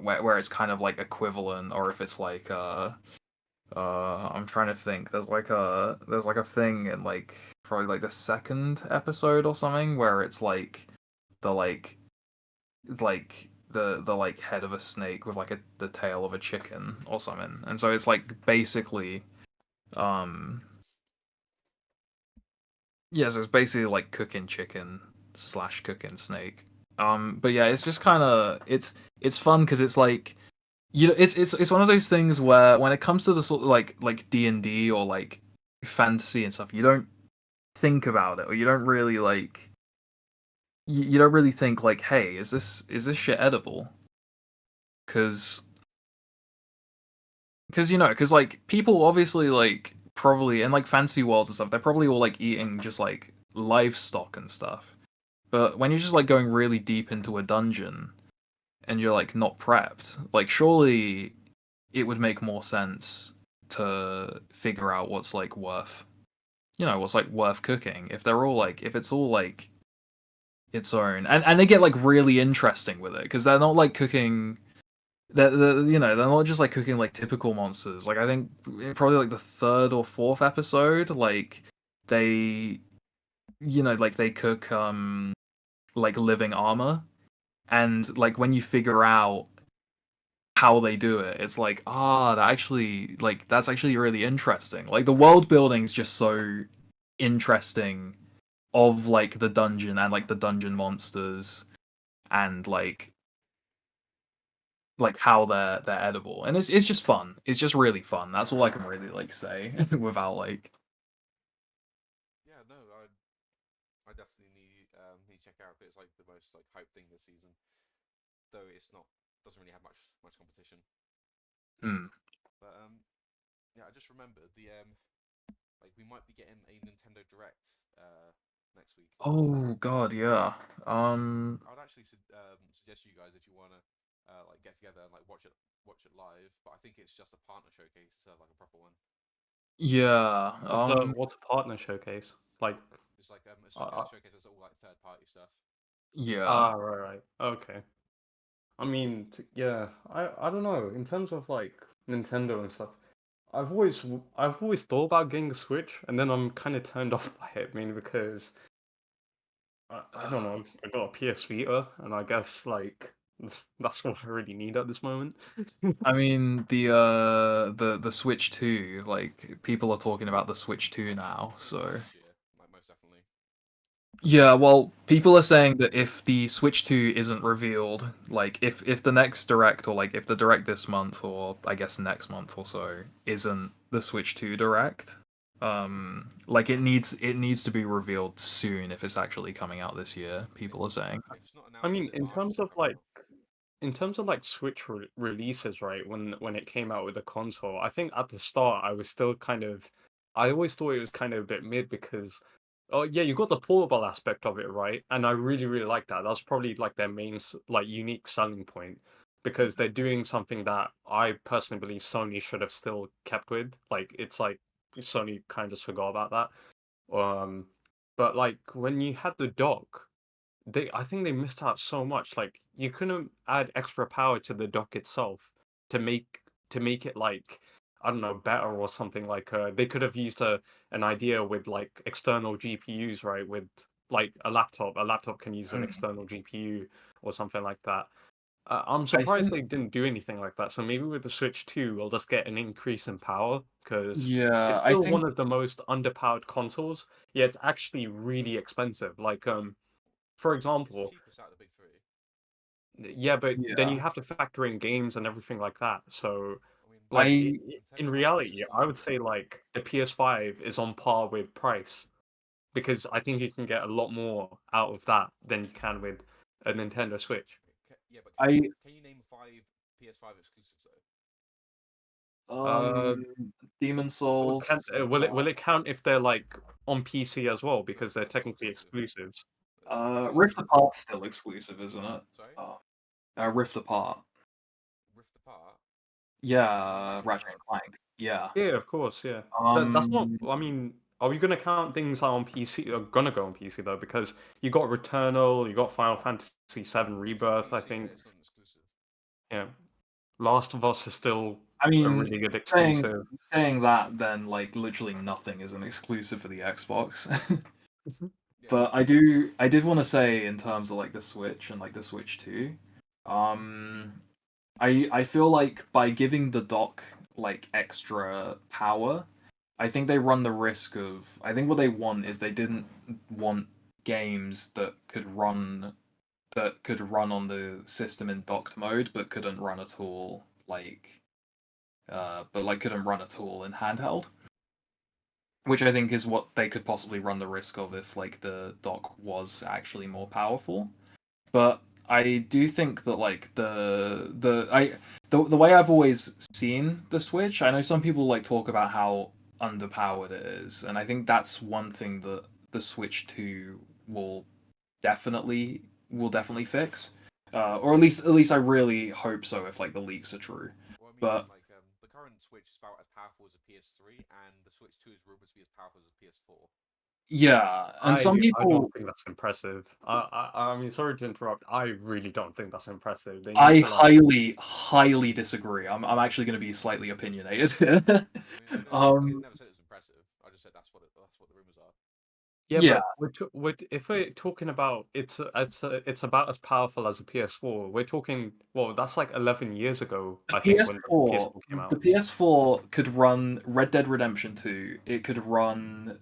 where it's kind of like equivalent or if it's like I'm trying to think there's like a thing in like probably like the second episode or something where it's like the the like head of a snake with like the tail of a chicken or something and so it's like basically um yeah, so it's basically like cooking chicken slash cooking snake. But yeah, it's just kind of it's fun because it's like it's one of those things where when it comes to the sort of like D&D or like fantasy and stuff, you don't think about it or you don't really like you don't really think like, hey, is this shit edible? Because because like people obviously like probably in like fantasy worlds and stuff, they're probably all like eating just like livestock and stuff. But when you're just like going really deep into a dungeon and you're like not prepped, like surely it would make more sense to figure out what's like what's like worth cooking if they're all like if it's all like its own and they get like really interesting with it because they're not like cooking they're not just like cooking like typical monsters. Like I think probably like the third or fourth episode, like they like they cook like living armor and like when you figure out how they do it, it's like that's actually really interesting. Like the world building's just so interesting of like the dungeon and like the dungeon monsters and like how they're edible and it's just fun. It's just really fun. That's all I can really like say without like Yeah, no, I definitely need to check out. It's like the most like hype thing this season, though it's not doesn't really have much competition. hmm. But yeah, I just remembered the like we might be getting a Nintendo Direct next week. Oh god, yeah. I would actually suggest you guys if you wanna like get together and like watch it live. But I think it's just a partner showcase instead of like a proper one. Yeah. What's a partner showcase? Like, It's uh, like a uh, showcase that's all like third party stuff. Yeah. right, right, okay. I mean, yeah, I don't know. In terms of like Nintendo and stuff, I've always thought about getting a Switch, and then I'm kind of turned off by it, mainly because I don't know. I got a PS Vita, and I guess like that's what I really need at this moment. I mean the Switch 2, like people are talking about the Switch 2 now, so Next year, like most definitely. yeah, well, people are saying that if the Switch 2 isn't revealed, like if the next direct or like if the direct this month or I guess next month or so isn't the Switch 2 direct, like it needs to be revealed soon if it's actually coming out this year, If people are saying. if it's not I announced mean, in March, it's not coming out. in terms of like Switch releases, right? When it came out with the console, I think at the start I was still kind of, I always thought it was kind of a bit mid because, oh yeah, you got the portable aspect of it, right? And I really really like that. That's probably like their main like unique selling point because they're doing something that I personally believe Sony should have still kept with. Like it's like Sony kind of just forgot about that. But like when you had the dock, I think they missed out so much. Like you couldn't add extra power to the dock itself to make to make it like I don't know, better or something. Like they could have used an idea with like external GPUs, right? With like a laptop can use an Mm. external GPU or something like that. I'm I surprised think, they didn't do anything like that. So maybe with the Switch 2, we'll just get an increase in power because it's yeah, I still one think, of the most underpowered consoles. Yeah, it's actually really expensive. Like for It's the example, cheapest out of the big three. yeah, but then yeah, you have to factor in games and everything like that. So, I mean, like I, in Nintendo have this reality, I exclusive would with say them. like the PS5 is on par with price because I think you can get a lot more out of that than you can with a Nintendo Switch. Yeah, but I, can you name 5 PS5 exclusives though? Uh, Demon Souls, will it count if they're like on PC as well because they're That's still technically exclusive. exclusives? It's still Rift exclusive. Apart's still exclusive, isn't it? Sorry, Rift Apart. Rift Apart. Yeah, Ratchet and Ratchet Clank. and Clank. Yeah. Yeah, of course, yeah. That's not. Um, I mean, are we gonna count things that are on PC? Are gonna go on PC though, because you got Returnal, you got Final Fantasy VII It's on Rebirth. I PC, but think. it's not exclusive. Yeah, Last of Us is still I a mean, really good saying exclusive. saying that, then like literally nothing is an exclusive for the Xbox. Yeah, But I did want to say in terms of like the Switch and like the Switch 2, um, I feel like by giving the dock like extra power, I think they run the risk of. I think what they want is they didn't want games that could run on the system in docked mode but couldn't run at all couldn't run at all in handheld, which I think is what they could possibly run the risk of if like the dock was actually more powerful. But I do think that like the way I've always seen the Switch, I know some people like talk about how underpowered it is, and I think that's one thing that the Switch 2 will definitely fix. Or at least I really hope so if like the leaks are true. well, I mean, But like the current Switch is about as powerful as a PS3, and the Switch 2 is rumored to be as powerful as a PS4. yeah, and some I don't people think that's impressive. I mean, sorry to interrupt. I really don't think that's impressive. They need I to like. highly disagree. I'm actually going to be slightly opinionated here. I mean, I um, never said it was impressive. I just said that's what the rumors are. Yeah, yeah, but if we're talking about it's about as powerful as a PS4. We're talking well, that's like 11 years ago, the I think, when the PS4, PS4 came the out. PS4 could run Red Dead Redemption 2. It could run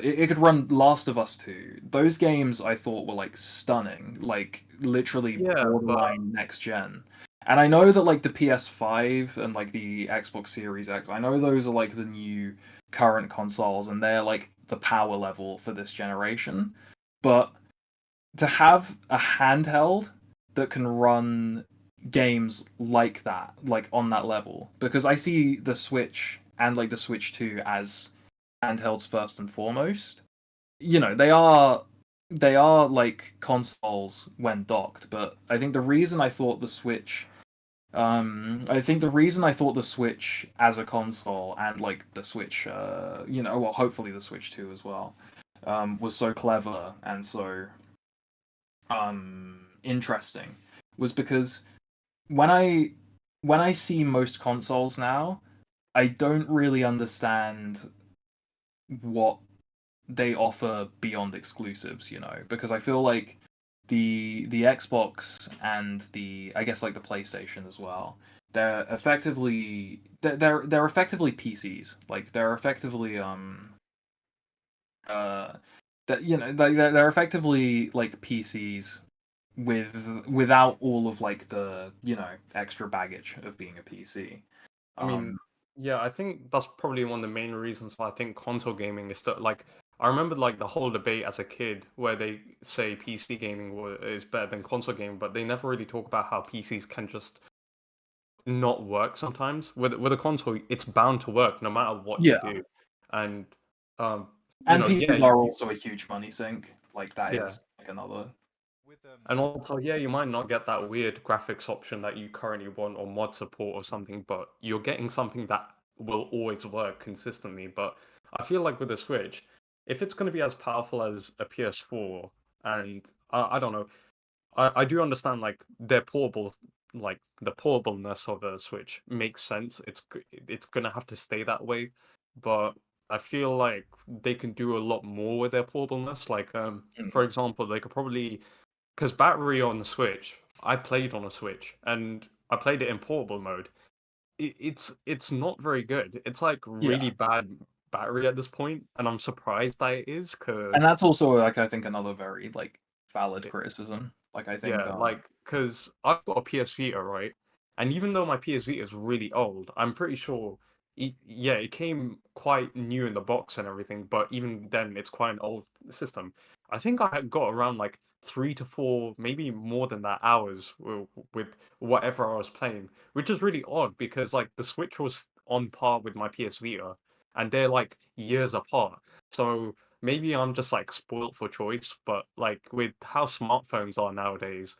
it could run Last of Us 2. Those games I thought were like stunning, like literally Yeah, but borderline next gen. And I know that like the PS5 and like the Xbox Series X, I know those are like the new current consoles and they're like the power level for this generation. But to have a handheld that can run games like that, like on that level, because I see the Switch and like the Switch 2 as handhelds first and foremost. You know, they are like consoles when docked, but I think the reason I thought the Switch I think the reason I thought the Switch as a console and like the Switch well hopefully the Switch 2 as well was so clever and so interesting was because when I when I see most consoles now, I don't really understand what they offer beyond exclusives, you know, because I feel like the Xbox and the I guess like the PlayStation as well, they're effectively PCs. Like they're effectively uh that you know they're effectively like PCs with without all of like the extra baggage of being a PC. I mean, Um, yeah, I think that's probably one of the main reasons why I think console gaming is still like. I remember like the whole debate as a kid where they say PC gaming is better than console gaming, but they never really talk about how PCs can just not work sometimes. With a console, it's bound to work no matter what you yeah, do. And um, and yeah, PCs are also a huge money sink. Like that yeah. is like another. With And also, yeah, you might not get that weird graphics option that you currently want or mod support or something, but you're getting something that will always work consistently. But I feel like with the Switch, if it's going to be as powerful as a PS4, and I don't know, I do understand like they're portable like the portableness of a Switch makes sense. It's gonna have to stay that way, but I feel like they can do a lot more with their portableness. Like for example, they could probably, because battery on the Switch, I played on a Switch and I played it in portable mode. It's not very good. It's like Yeah. really bad battery at this point, and I'm surprised that it is And because that's also like I think another very like valid criticism. Like I think yeah, like because I've got a PS Vita, right? And even though my PS Vita is really old, I'm pretty sure, yeah, it came quite new in the box and everything. But even then, it's quite an old system. I think I had got around like 3 to 4, maybe more than that, hours with whatever I was playing, which is really odd because like the Switch was on par with my PS Vita, and they're like years apart. So maybe I'm just like spoilt for choice, but like with how smartphones are nowadays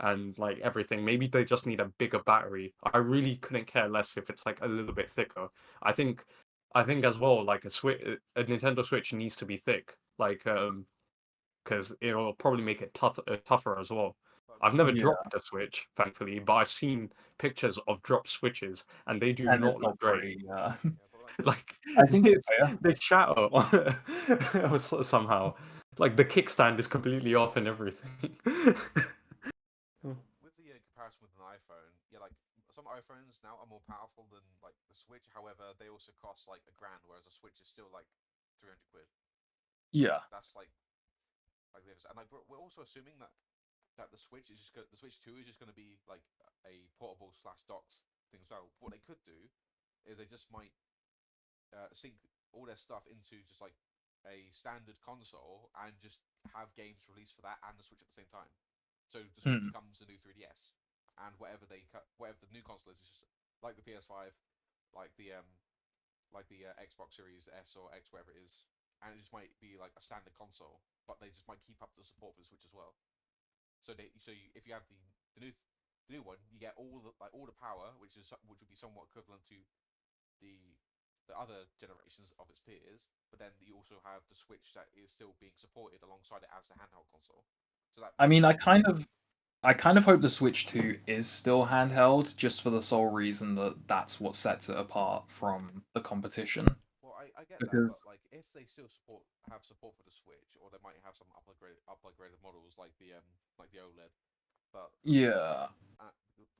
and like everything, maybe they just need a bigger battery. I really couldn't care less if it's like a little bit thicker. I think I think as well like a Nintendo Switch needs to be thick. Like because it'll probably make it tougher as well. But I've never yeah, dropped a Switch, thankfully, but I've seen pictures of dropped Switches and they do and it's not not look great. pretty. yeah, but like Like I think yeah. they shatter somehow. Like the kickstand is completely off and everything. with the comparison with an iPhone, yeah, like some iPhones now are more powerful than like the Switch. However, they also cost like a grand, whereas a Switch is still like 300 quid. Yeah. That's like this, and like we're also assuming that the Switch is the Switch 2 is just going to be like a portable slash docks thing as well. What they could do is they just might sync all their stuff into just like a standard console and just have games released for that and the Switch at the same time. So the Switch Mm. becomes the new 3DS, and whatever the new console is just like the PS5, like the Xbox Series S or X, whatever it is, and it just might be like a standard console, but they just might keep up the support for the Switch as well. If you have the new one, you get all the power, which would be somewhat equivalent to the the other generations of its peers, but then you also have the Switch that is still being supported alongside it as a handheld console. So I that mean, could be I kind of hope the Switch 2 is still handheld, just for the sole reason that that's what sets it apart from the competition. well, I get that, Because but like if they still have support for the Switch, or they might have some upgraded models like the OLED, but yeah,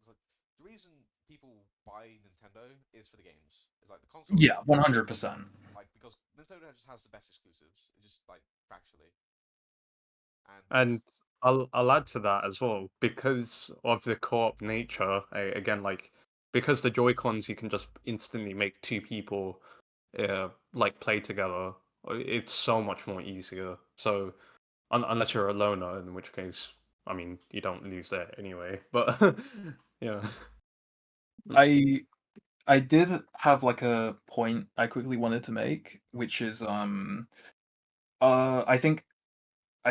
like, the reason people buy Nintendo is for the games. It's like the console is yeah, 100%. like because Nintendo just has the best exclusives, just like factually, and And I'll add to that as well because of the co-op nature. Again, like because the Joy Cons, you can just instantly make two people like play together. It's so much more easier. So unless you're a loner, in which case, I mean, you don't lose there anyway. But yeah. I I did have like a point I quickly wanted to make, which is I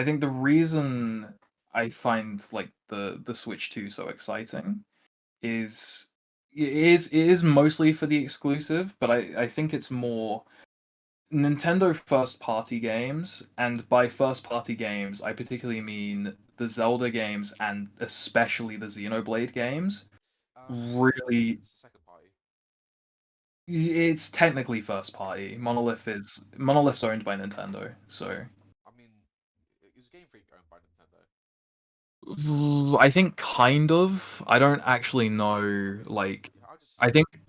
think the reason I find like the Switch 2 so exciting is it is mostly for the exclusive, but I think it's more Nintendo first party games, and by first party games, I particularly mean the Zelda games and especially the Xenoblade games. Really, Xenoblade's second party. it's technically first party. Monolith's owned by Nintendo, so I mean, is Game Freak owned by Nintendo? I think kind of. I don't actually know. Like, Yeah, I just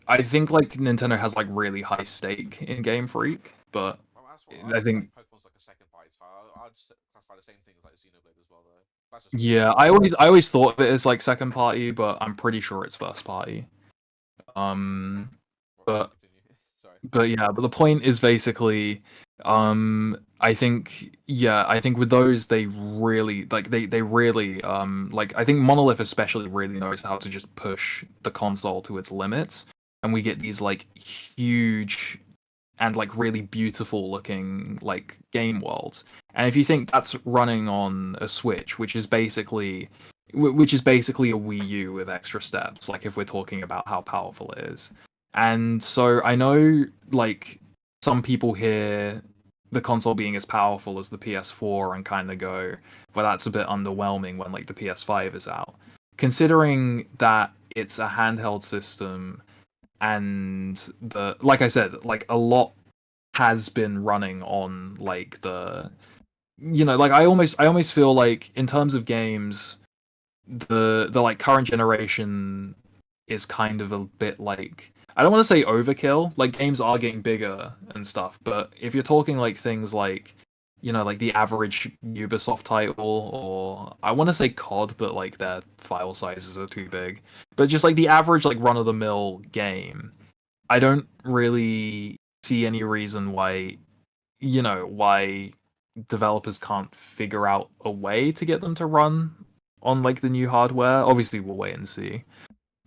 I think like Nintendo has like really high stake in Game Freak, but that's what I I think. think Like Pokemon's like a second party, so I'd just classify the same thing as like Xenoblade as well, though. That's just me. yeah, I always thought of it as like second party, but I'm pretty sure it's first party. Um, Well, but continue. Sorry. yeah, but the point is basically, I think yeah, I think with those they really like they really like I think Monolith especially really knows how to just push the console to its limits, and we get these like huge and like really beautiful looking like game worlds. And if you think that's running on a Switch, which is basically a Wii U with extra steps, like if we're talking about how powerful it is. And so I know like some people hear the console being as powerful as the PS4 and kind of go, well, that's a bit underwhelming when like the PS5 is out. Considering that it's a handheld system, and the like I said, like a lot has been running on like the like I almost feel like in terms of games, the like current generation is kind of a bit like, I don't want to say overkill. Like games are getting bigger and stuff, but if you're talking like things like like the average Ubisoft title, or I want to say COD, but like their file sizes are too big. But just like the average like run of the mill game, I don't really see any reason why developers can't figure out a way to get them to run on like the new hardware. Obviously, we'll wait and see.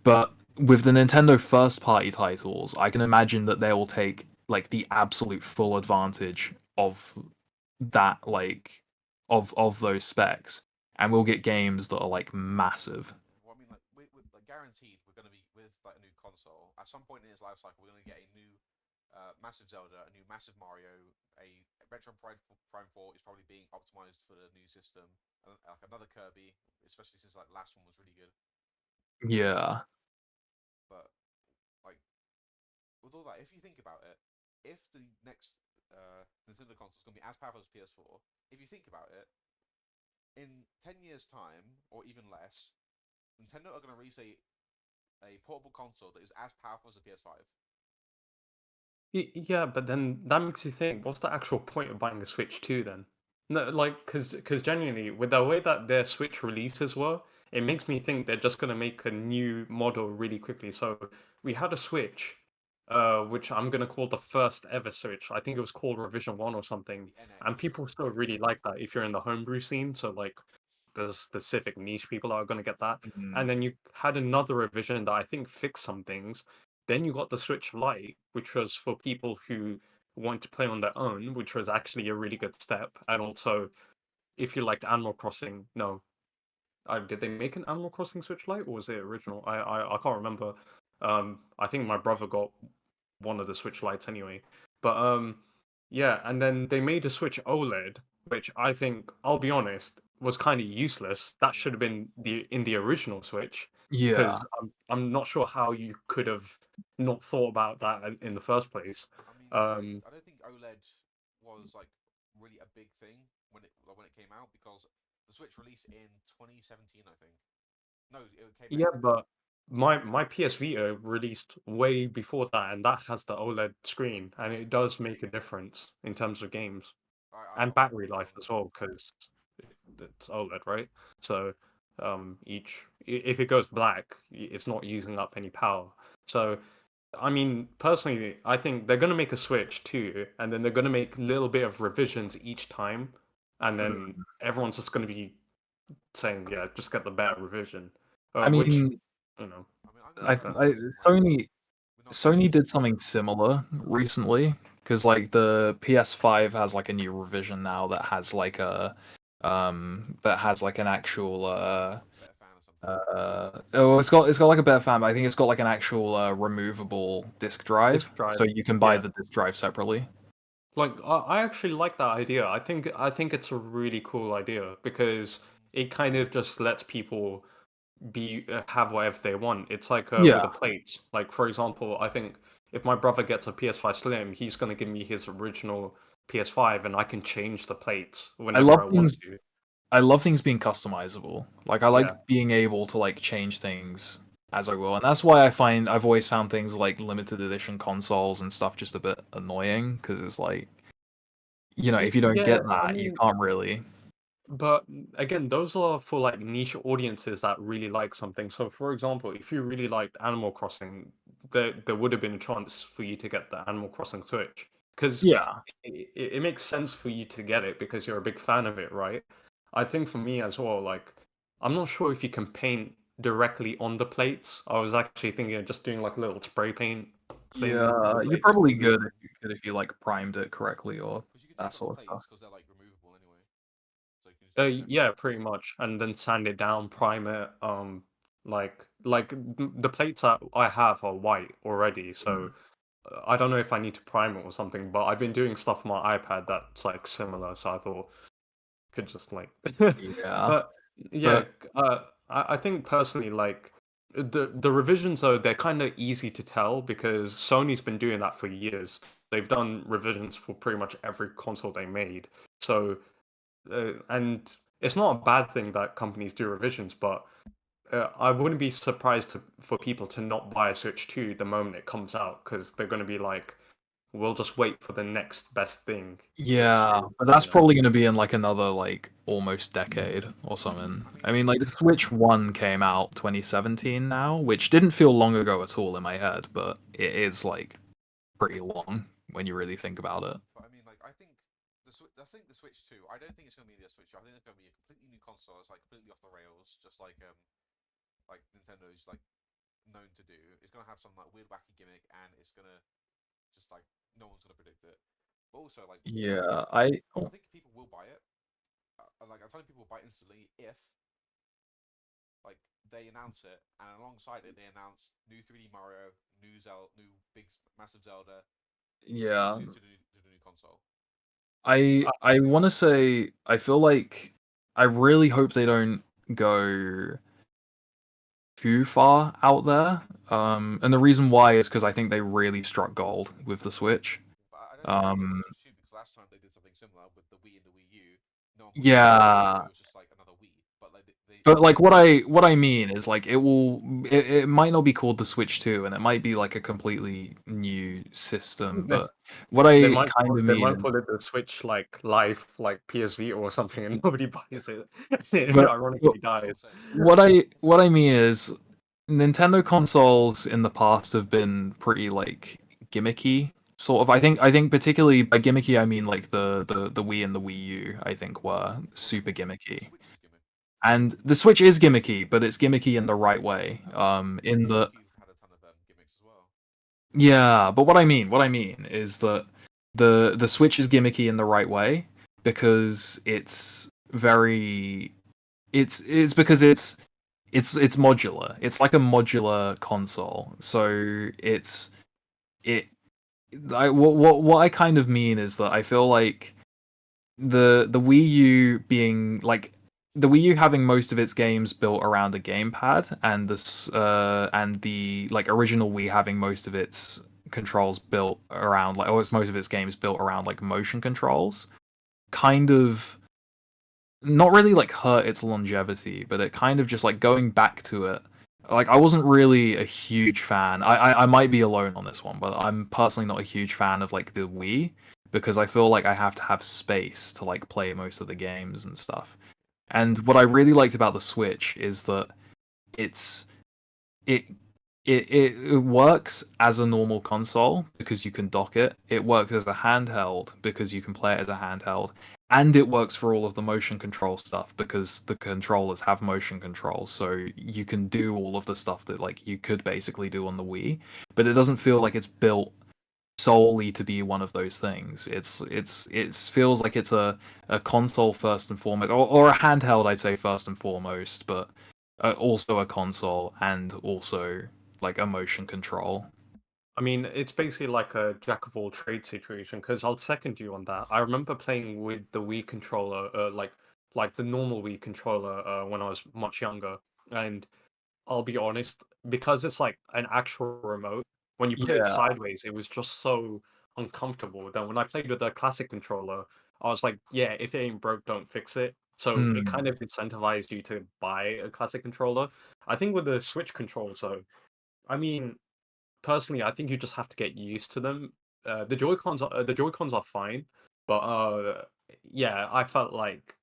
But with the Nintendo first party titles, I can imagine that they will take like the absolute full advantage of that of those specs, and we'll get games that are like massive. Well, I mean, like, like guaranteed, we're going to be with like a new console at some point in its life cycle. We're going to get a new massive Zelda, a new massive Mario, a Metroid Prime 4 is probably being optimized for the new system, and, like another Kirby, especially since like the last one was really good. Yeah. But like with all that, if you think about it, if the next Nintendo console is going to be as powerful as PS4, if you think about it, in 10 years' time or even less, Nintendo are going to release a portable console that is as powerful as a PS5. Yeah, but then that makes you think, what's the actual point of buying a Switch 2 then? No, like, because genuinely, with the way that their Switch releases were, it makes me think they're just gonna make a new model really quickly. So we had a Switch, which I'm gonna call the first ever Switch. I think it was called Revision 1 or something, The and NX. people still really like that if you're in the homebrew scene. So like, there's specific niche people that are gonna get that. Mhm. And then you had another revision that I think fixed some things. Then you got the Switch Lite, which was for people who want to play on their own, which was actually a really good step. And also, if you liked Animal Crossing, no, did they make an Animal Crossing Switch Lite or was it original? I can't remember. I think my brother got one of the Switch Lites anyway. But yeah, and then they made a Switch OLED, which I think, I'll be honest, was kind of useless. That should Yeah. have been in the original Switch, Yeah. because I'm not sure how you could have not thought about that in the first place. I mean, Um, I don't think OLED was like really a big thing when it came out because the Switch released in 2017, I think. No, it came yeah, in. but my PS Vita released way before that, and that has the OLED screen, and it does make a difference in terms of games I'm and not battery really life sure. as well, because it's OLED, right? So if it goes black, it's not using up any power. So I mean, personally, I think they're gonna make a Switch too, and then they're gonna make a little bit of revisions each time, and then Mm. everyone's just gonna be saying, yeah, just get the better revision, I which mean, you know. I mean, I'm going I, to be I honest. Sony We're not getting Sony a did Switch something similar recently, because like the PS5 has like a new revision now that has like an actual better fan or something. it's got like a better fan, but I think it's got like an actual removable disk drive, Disk drive. so you can buy Yeah. the disk drive separately. Like I actually like that idea. I think it's a really cool idea because Mm, it kind of just lets people be have whatever they want. It's like with Yeah, a plate. Like for example, I think if my brother gets a PS5 Slim, he's gonna give me his original PS5, and I can change the plates I whenever love I want things. to. I love things being customizable. Like I Yeah. like being able to like change things as I will, and that's why I've always found things like limited edition consoles and stuff just a bit annoying, because it's like, if you don't Yeah, get I that, you mean, can't really. but again, those are for like niche audiences that really like something. So, for example, if you really liked Animal Crossing, there would have been a chance for you to get the Animal Crossing Switch, because Yeah, it makes sense for you to get it because you're a big fan of it, right? I think for me as well, like I'm not sure if you can paint directly on the plates. I was actually thinking of just doing like a little spray paint thing on the yeah, you're plates. probably good if you like primed it correctly or because you can that take off the sort of stuff. plates because they're like removable anyway, so you can just do it Yeah, separately. pretty much, and then sand it down, prime it. Like the plates that I have are white already, so Mm. I don't know if I need to prime it or something. But I've been doing stuff on my iPad that's like similar, so I thought could just like. Yeah, But yeah, but I think personally, like the revisions though, they're kind of easy to tell because Sony's been doing that for years. They've done revisions for pretty much every console they made. So and it's not a bad thing that companies do revisions, but I wouldn't be surprised for people to not buy a Switch 2 the moment it comes out because they're going to be like, we'll just wait for the next best thing, which Yeah, is, but that's you know, probably going to be in like another like almost decade or something. I mean, like the Switch 1 came out 2017 now, which didn't feel long ago at all in my head, but it is like pretty long when you really think about it. But I mean, like, I think the Switch 2. I don't think it's gonna be the Switch 2. I think it's gonna be a completely new console. It's like completely off the rails, just like Nintendo's like known to do. It's gonna have some like weird, wacky gimmick, and it's gonna just like no one's gonna predict it. But also, like, Yeah, I think people will buy it. Like, I'm telling people will buy it instantly if like they announce it, and alongside it, they announce new 3D Mario, new big massive Zelda yeah. to the new console. I want to say I feel like I really hope they don't go too far out there. And the reason why is because I think they really struck gold with the Switch. But I don't think they'll go for Um, Switch 2 because last time they did something similar with the Wii and the Wii U, no one called it Switch 2. It yeah, was just like another Wii. But like but like what I mean is like it might not be called the Switch 2 and it might be like a completely new system, they, but what they I might kind of they mean might is put it the Switch like live like PSV or something, and nobody buys it. It but ironically that's what I'm dies. saying. what I mean is Nintendo consoles in the past have been pretty like gimmicky sort of. I think particularly by gimmicky I mean like the Wii and the Wii U I think were Well, super the gimmicky. Switch is gimmick. And the Switch is gimmicky, but it's gimmicky in the right way. I mean, the In the GameCube had a ton of gimmicks as well. Yeah, but what I mean is that the Switch is gimmicky in the right way because it's because it's modular. It's like a modular console. So it what I kind of mean is that I feel like the Wii U being like the Wii U having most of its games built around a gamepad, and and the like original Wii having most of its controls built around like, or it's most of its games built around like motion controls, kind of not really like hurt its longevity, but it kind of just like going back to it. Like I wasn't really a huge fan. I might be alone on this one, but I'm personally not a huge fan of like the Wii because I feel like I have to have space to like play most of the games and stuff. And what I really liked about the Switch is that it's it it works as a normal console because you can dock it. It works as a handheld because you can play it as a handheld, and it works for all of the motion control stuff because the controllers have motion control, so you can do all of the stuff that like you could basically do on the Wii. But it doesn't feel like it's built solely to be one of those things. It feels like it's a console first and foremost, or a handheld, I'd say first and foremost, but also a console and also like a motion control. I mean, it's basically like a jack of all trades situation because I'll second you on that. I remember playing with the Wii controller, like the normal Wii controller, when I was much younger, and I'll be honest, because it's like an actual remote, when you put it Yeah. sideways, it was just so uncomfortable that when I played with the classic controller, I was like, yeah, if it ain't broke, don't fix it. So it Mm. kind of incentivized you to buy a classic controller. I think with the Switch controls, though, I mean, personally, I think you just have to get used to them. The Joy Cons are fine, but yeah, I felt like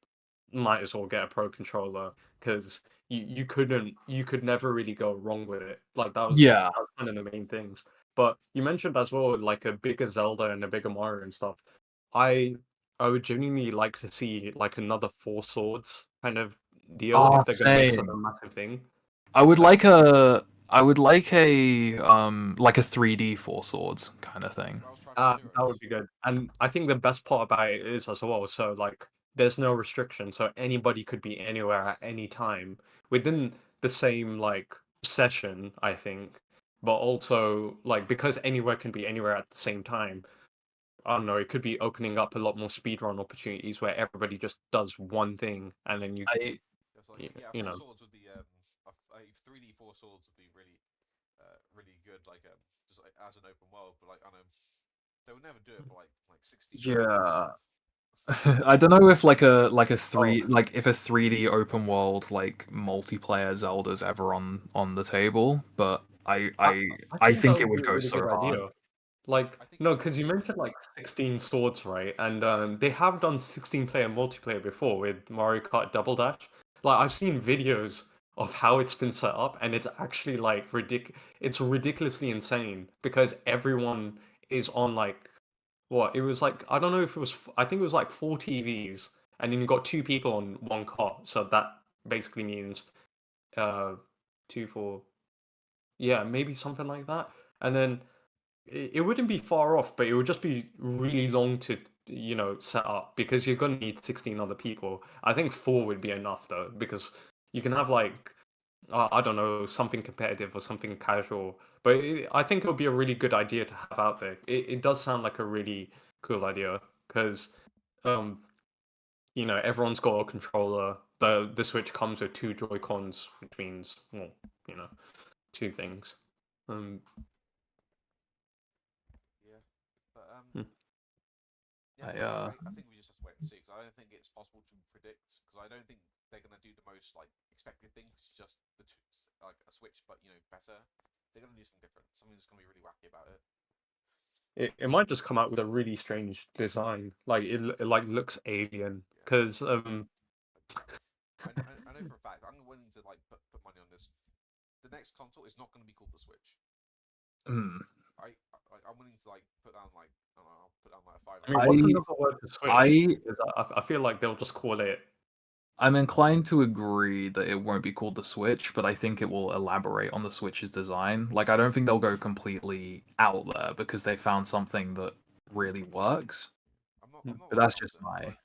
might as well get a pro controller because you could never really go wrong with it. Like Yeah. that was one of the main things. But you mentioned as well like a bigger Zelda and a bigger Mario and stuff. I I would genuinely like to see like another Four Swords kind of deal Oh, if they're gonna make such a same. massive thing. I would Uh, like a I would like a 3D Four Swords kind of thing. I was trying to do that it. would be good. And I think the best part about it is as well, so like there's no restriction, so anybody could be anywhere at any time within the same like session, I think. But also like because anywhere can be anywhere at the same time, I don't know, it could be opening up a lot more speedrun opportunities where everybody just does one thing and then I It's like, yeah, you Four know. Swords would be like 3D Four Swords would be really good, like just like as an open world. But like I know they would never do it for like 16 swords. Yeah. I don't know if Oh, if a 3D open world like multiplayer Zelda's ever on the table, but I, I I think that think it would be would a go really so good hard. idea. Like, I think it no, would because you be. mentioned like 16 swords, right? And they have done 16-player multiplayer before with Mario Kart Double Dash. Like, I've seen videos of how it's been set up, and it's actually like it's ridiculously insane because everyone is on like what? It was like I don't know if it was I think it was like four TVs, and then you got two people on one cot. So that basically means uh two, four, yeah, maybe something like that. And then it wouldn't be far off, but it would just be really long to, set up because you're gonna need 16 other people. I think four would be enough though, because you can have like I don't know, something competitive or something casual. But I think it would be a really good idea to have out there. It does sound like a really cool idea because um everyone's got a controller. The Switch comes with two Joy Cons, which means well, you know, two things. Um, Yeah, but hmm. yeah, I think we just have to wait and see because I don't think it's possible to predict because I don't think they're gonna do the most like expected things, just like a Switch, but better. They're gonna do something different, something that's gonna be really wacky about it. It might just come out with a really strange design, like it like looks alien. Yeah, Because I know for a fact I'm willing to like put money on this. The next console is not gonna be called the Switch. Hmm. I'm willing to like put down like I don't know, I'll put down like a fiver I on mean, it. what's I another word for Switch? I Is I feel like they'll just call it. I'm inclined to agree that it won't be called the Switch, but I think it will elaborate on the Switch's design. Like I don't think they'll go completely out there because they found something that really works. Hmm. I'm not But that that's just confident, my but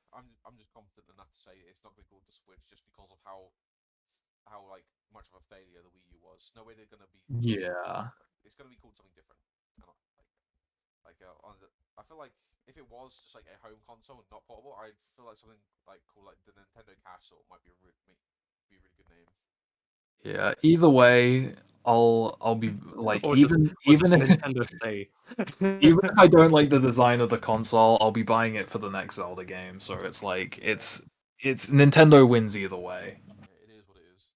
I'm just confident enough to say it's not gonna be called the Switch just because of how like much of a failure the Wii U was. No way they're gonna be called yeah. it's gonna be called something different. And I feel like if it was just like a home console and not portable, I'd feel like something like cool like the Nintendo Castle might be a really good name. Yeah. Either way, I'll be like Or just Nintendo Stay. even if I don't like the design of the console, I'll be buying it for the next Zelda game. So it's like Yeah, it's Nintendo wins either way. yeah, it is what it is.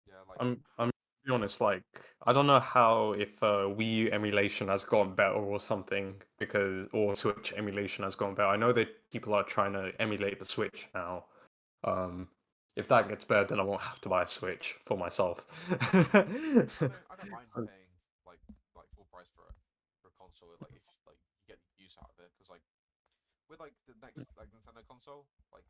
Yeah, like I'm to be honest, like I don't know how if Wii U emulation has gotten better or something because or Switch emulation has gone better. I know that people are trying to emulate the Switch now. Um, if that gets better, then I won't have to buy a Switch for myself. I don't mind paying like full price for a console like if like you get use out of it because like with like the next like Nintendo console like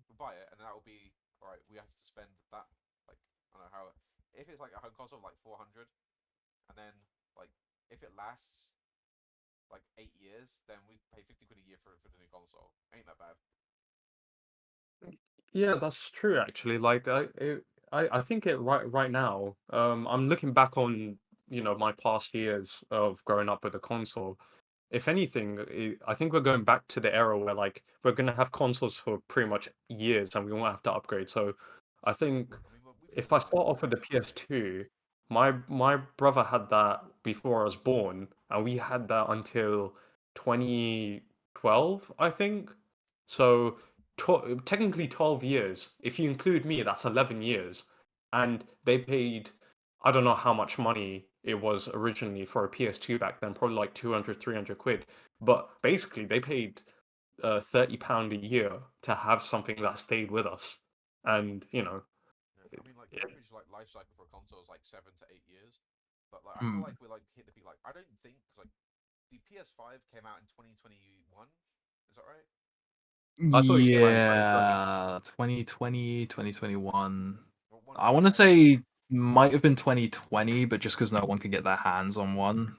we'll buy it and that will be all right. We have to spend that like I don't know how if it's like a home console of like 400 and then like if it lasts like 8 years then we pay 50 quid a year for the new console. Ain't that bad? Yeah, that's true actually. Like I think it right now. I'm looking back on my past years of growing up with a console. If anything, I think we're going back to the era where like we're gonna have consoles for pretty much years and we won't have to upgrade. So I think I mean we've if already I done it start off with the PS2, my brother had that before I was born, and we had that until 2012, I think. So technically 12 years. If you include me, that's 11 years. And they paid, I don't know how much money it was originally for a PS2 back then, probably like 200, 300 quid. But basically, they paid £30 a year to have something that stayed with us. And, Yeah. I mean like the average like life cycle for a console is like 7 to 8 years but like I feel Hmm. like we're like hit the peak like I don't think because like the PS5 came out in 2021. Is that right? I thought it came out in 2020. Yeah, 2020, 2021. One I year, want to right? say might have been 2020, but just because no one could get their hands on one.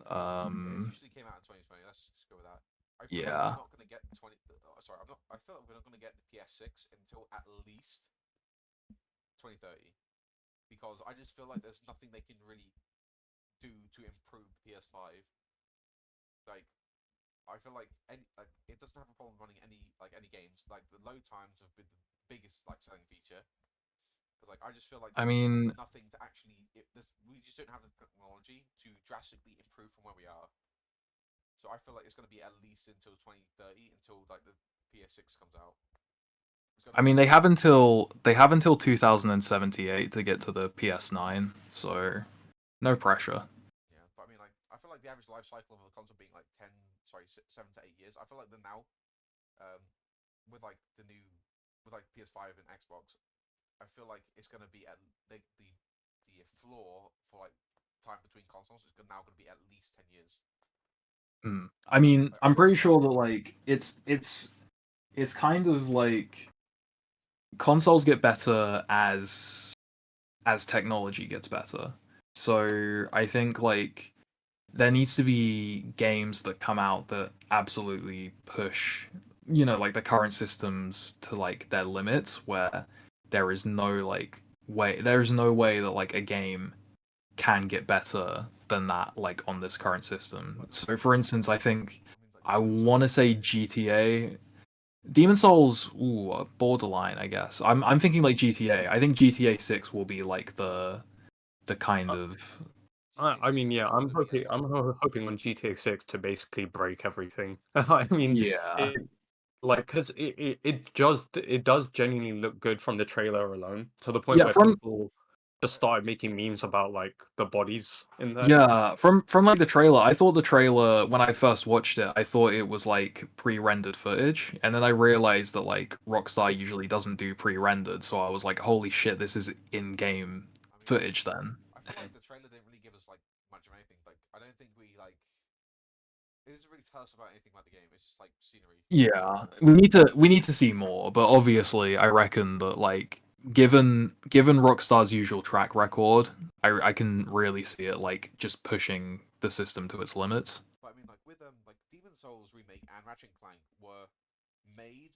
It officially came out in 2020. Let's just go with that. I feel like we're Yeah. not going to get the 20. Sorry, I'm not. I feel like we're not going to get the PS6 until at least 2030 because I just feel like there's nothing they can really do to improve the PS5. Like I feel like it doesn't have a problem running any games. Like the load times have been the biggest like selling feature. Because like I just feel like I there's mean, nothing to actually. We just don't have the technology to drastically improve from where we are. So I feel like it's going to be at least until 2030, until like the PS6 comes out. It's going to I be mean, like they have until 2078 to get to the PS9, so no pressure. yeah. But I mean, like I feel like the average life cycle of a console being like 7 to 8 years. I feel like now, um, with like the new, with like PS5 and Xbox, I feel like it's going to be at the floor for like time between consoles is now going to be at least 10 years. I mean, Like, I I'm feel like pretty it's now. sure that like it's kind of like consoles get better as technology gets better. So I think like there needs to be games that come out that absolutely push, like the current systems to like their limits where there is no way that like a game can get better than that like on this current system. But I mean, So for instance, I think I mean like I Demon want to Souls, say GTA. GTA. Demon Souls, ooh, borderline, I guess. I'm thinking like GTA. I think GTA 6 will be like the kind Uh, of GTA I 6 mean, is yeah, not going to be as good. hoping on GTA 6 to basically break everything. I mean, yeah. it like because it does genuinely look good from the trailer alone, to the point Yeah, where from people just started making memes about like the bodies in there. yeah, from like the trailer, I thought the trailer when I first watched it, I thought it was like pre-rendered footage, and then I realized that like Rockstar usually doesn't do pre-rendered, so I was like, holy shit, this is in-game I mean, footage then. I feel like the trailer didn't really give us like much of anything. Like, I don't think we like. It doesn't really tell us about anything about the game. It's just like scenery. Yeah, we need to see more, but obviously, I reckon that like given Rockstar's usual track record, I can really see it like just pushing the system to its limits. But I mean, like with like Demon Souls remake and Ratchet and Clank were made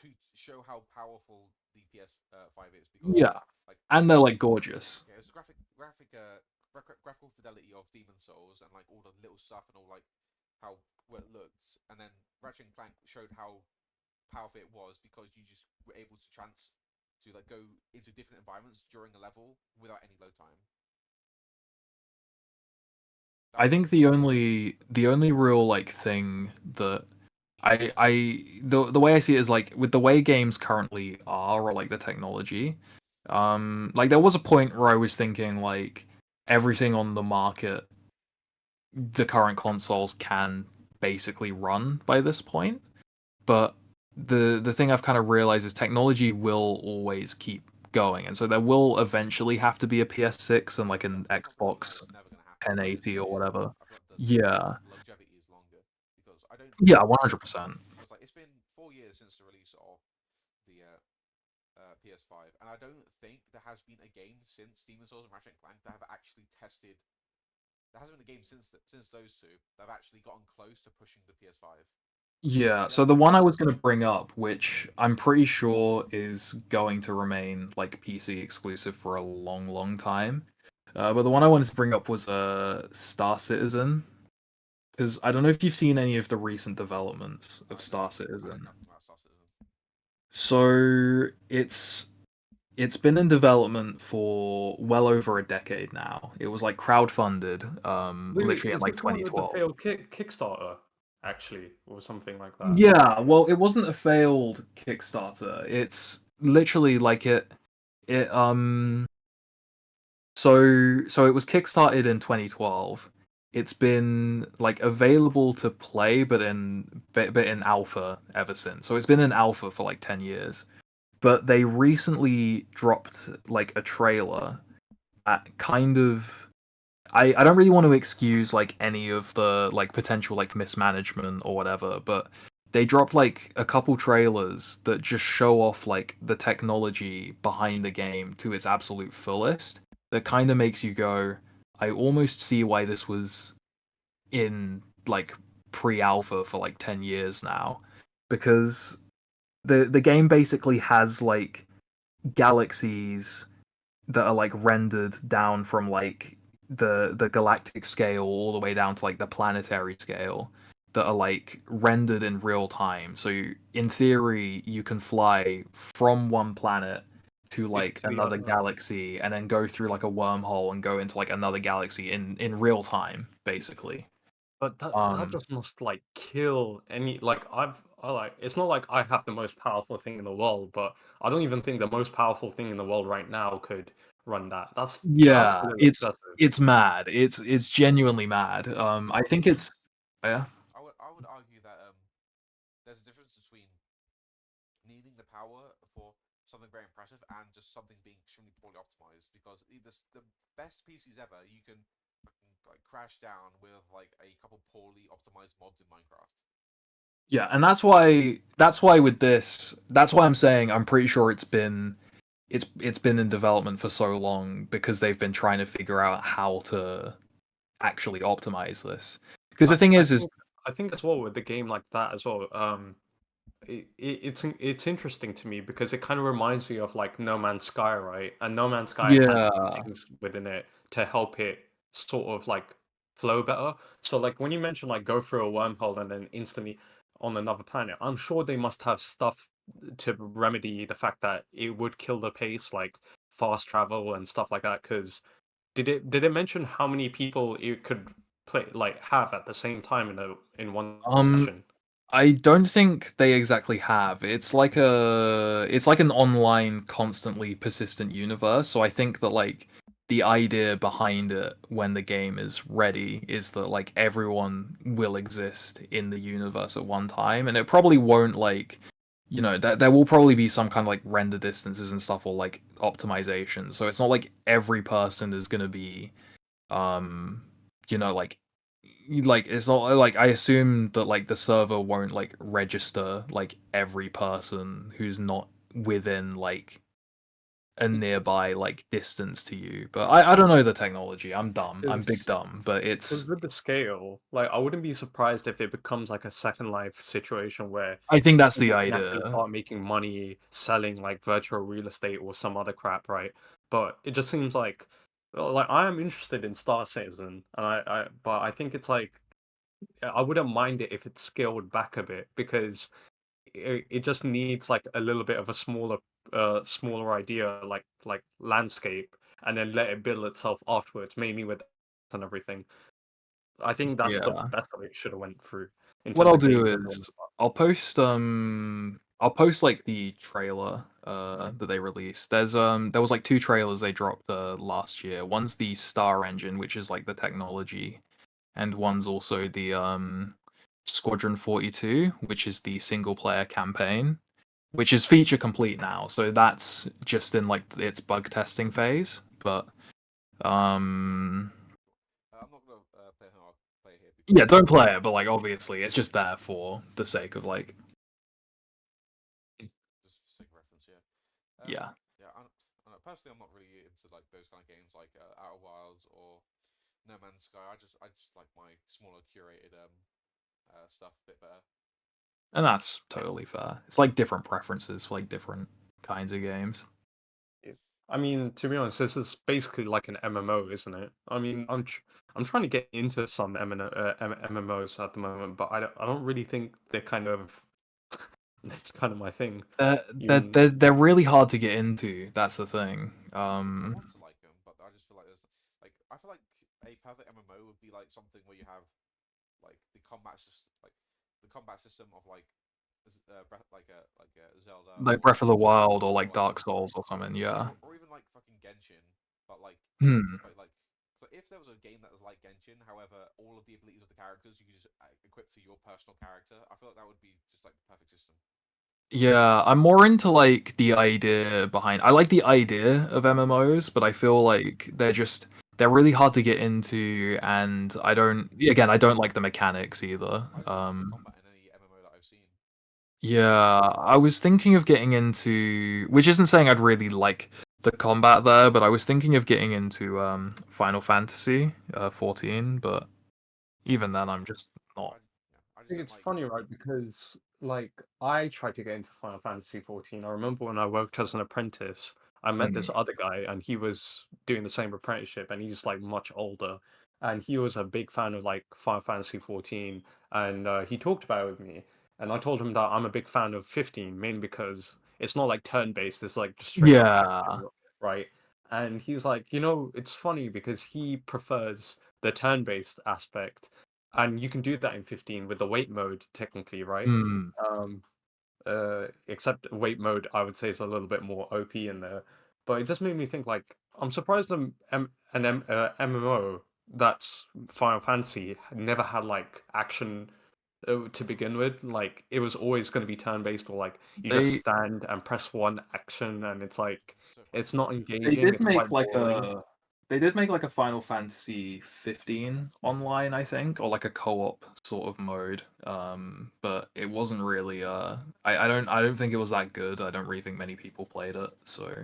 to show how powerful the PS5 is because Yeah, like and they're like gorgeous. yeah, it was the graphical fidelity of Demon Souls and like all the little stuff and all like how well it looks, and then Ratchet and Clank showed how powerful it was because you just were able to like go into different environments during a level without any load time. That I was like think the only real like thing that the way I see it is like with the way games currently are or like the technology, like there was a point where I was thinking like everything on the market, the current consoles can basically run by this point, but the thing I've kind of realized is technology will always keep going, and so there will eventually have to be a PS6 and like yeah, an for something like that, Xbox it's never gonna happen because 1080 or whatever. I feel like Yeah, the longevity is longer because I don't yeah, think 100%. because like it's been 4 years since the release of the PS5, and I don't think there has been a game since Demon's Souls and Ratchet and Clank that have actually tested. There hasn't been a game since those two that have actually gotten close to pushing the PS5. Yeah, The so only the one I was going to bring up, which I'm pretty sure is going to remain like PC exclusive for a long, long time, but the one I wanted to bring up was Star Citizen, because I don't know if you've seen any of the recent developments of no, Star I know Citizen. nothing about Star Citizen. So it's been in development for well over a decade now. It was like crowdfunded, Wait, literally in is like this the one with the 2012. failed Kickstarter, actually, or something like that? Yeah, well, it wasn't a failed Kickstarter. It's literally like it so it was kickstarted in 2012. It's been like available to play but in alpha ever since. So it's been in alpha for like 10 years. But they recently dropped like a trailer that kind of I don't really want to excuse like any of the like potential like mismanagement or whatever, but they dropped like a couple trailers that just show off like the technology behind the game to its absolute fullest. That kind of makes you go, I almost see why this was in like pre-alpha for like 10 years now, because the game basically has like galaxies that are like rendered down from like the galactic scale all the way down to like the planetary scale that are like rendered in real time. So in theory, you can fly from one planet to like To be another galaxy and then go through like a wormhole and go into like another galaxy in real time, basically. But that Um, just must like kill any like I like it's not like I have the most powerful thing in the world, but I don't even think the most powerful thing in the world right now could run that. That's yeah, absolutely excessive. it's mad. It's genuinely mad. I I think would it's yeah. I would argue that there's a difference between needing the power for something very impressive and just something being extremely poorly optimized. Because the best PCs ever, you can like crash down with like a couple poorly optimized mods in Minecraft. Yeah, and that's why with this that's why I'm saying I'm pretty sure it's been in development for so long because they've been trying to figure out how to actually optimize this. Because the I thing I is think I think as well with the game like that as well. It's interesting to me because it kind of reminds me of like No Man's Sky, right? And No Man's Sky has yeah. things within it to help it sort of like flow better. So like when you mention like go through a wormhole and then instantly on another planet, I'm sure they must have stuff to remedy the fact that it would kill the pace, like fast travel and stuff like that. Because did it mention how many people it could play like have at the same time in one Um session? I don't think they exactly have. It's like an online constantly persistent universe. So I think that like the idea behind it when the game is ready is that like everyone will exist in the universe at one time and it probably won't like there will probably be some kind of like render distances and stuff or like optimization. So it's not like every person is going to be um like it's not like I assume that like the server won't like register like every person who's not within like a nearby like distance to you. But I don't know the technology. I'm dumb. I'm big Is dumb. But Because it's with the scale, like I wouldn't be surprised if it becomes like a Second Life situation where I think that's the people can actually idea. start making money selling like virtual real estate or some other crap, right? But it just seems like like I am interested in Star Citizen, and but I think it's like I wouldn't mind it if it's scaled back a bit because it just needs like a little bit of a smaller idea like landscape and then let it build itself afterwards, mainly with and everything. I think Yeah. that's what it should have went through in What terms I'll of do game development. is I'll post like the trailer that they released. There was like two trailers they dropped last year. One's the Star Engine, which is like the technology, and one's also the Squadron 42, which is the single player campaign, which is feature complete now. So that's just in like its bug testing phase. But um I'm not gonna play here yeah, because don't play it, but like obviously it's just there for the sake of like just for sake of reference, yeah. yeah. Yeah, I don't know. Personally, I'm not really into like those kind of games like Outer Wilds or No Man's Sky. I just like my smaller curated stuff a bit better. And that's totally fair. It's like different preferences for like different kinds of games. I mean, to be honest, this is basically like an MMO, isn't it? I mean, I'm trying to get into some MMOs at the moment, but I don't really think they're kind of that's kind of my thing. Even They're really hard to get into. That's the thing. I want to like them, but I just feel like there's like I feel like a perfect MMO would be like something where you have like the combat system of like like a Zelda Like or Breath of the Wild or like like Dark Souls or something. Yeah. or even like fucking Genshin, but Hmm. like so if there was a game that was like Genshin, however, all of the abilities of the characters you could just equip to your personal character, I feel like that would be just like the perfect system. Yeah, I'm more into like the idea behind. I like the idea of MMOs, but I feel like they're really hard to get into, and I don't like the mechanics either. I just don't like the combat in any MMO that I've seen. Yeah, I was thinking of getting into, which isn't saying I'd really like the combat there, but I was thinking of getting into Final Fantasy 14, but even then I'm just not. I I just think don't it's like funny, right? Because like I tried to get into Final Fantasy 14. I remember when I worked as an apprentice, I met Hmm. this other guy and he was doing the same apprenticeship and he's like much older and he was a big fan of like Final Fantasy 14 and he talked about it with me and I told him that I'm a big fan of 15 mainly because it's not like turn-based, it's like just straight up Yeah. action, right? And he's like, you know, it's funny because he prefers the turn-based aspect, and you can do that in 15 with the wait mode technically, right? Mm. Um, except wait mode, I would say is a little bit more OP in there. But it just made me think like I'm surprised MMO that's Final Fantasy never had like action to begin with. Like it was always going to be turn based, or like you just They stand and press one action, and it's like So funny. it's not they engaging. did It's make quite like boring. a Final Fantasy 15 online, I think, or like a co-op sort of mode. But it wasn't really I don't think it was that good. I don't really think many people played it. So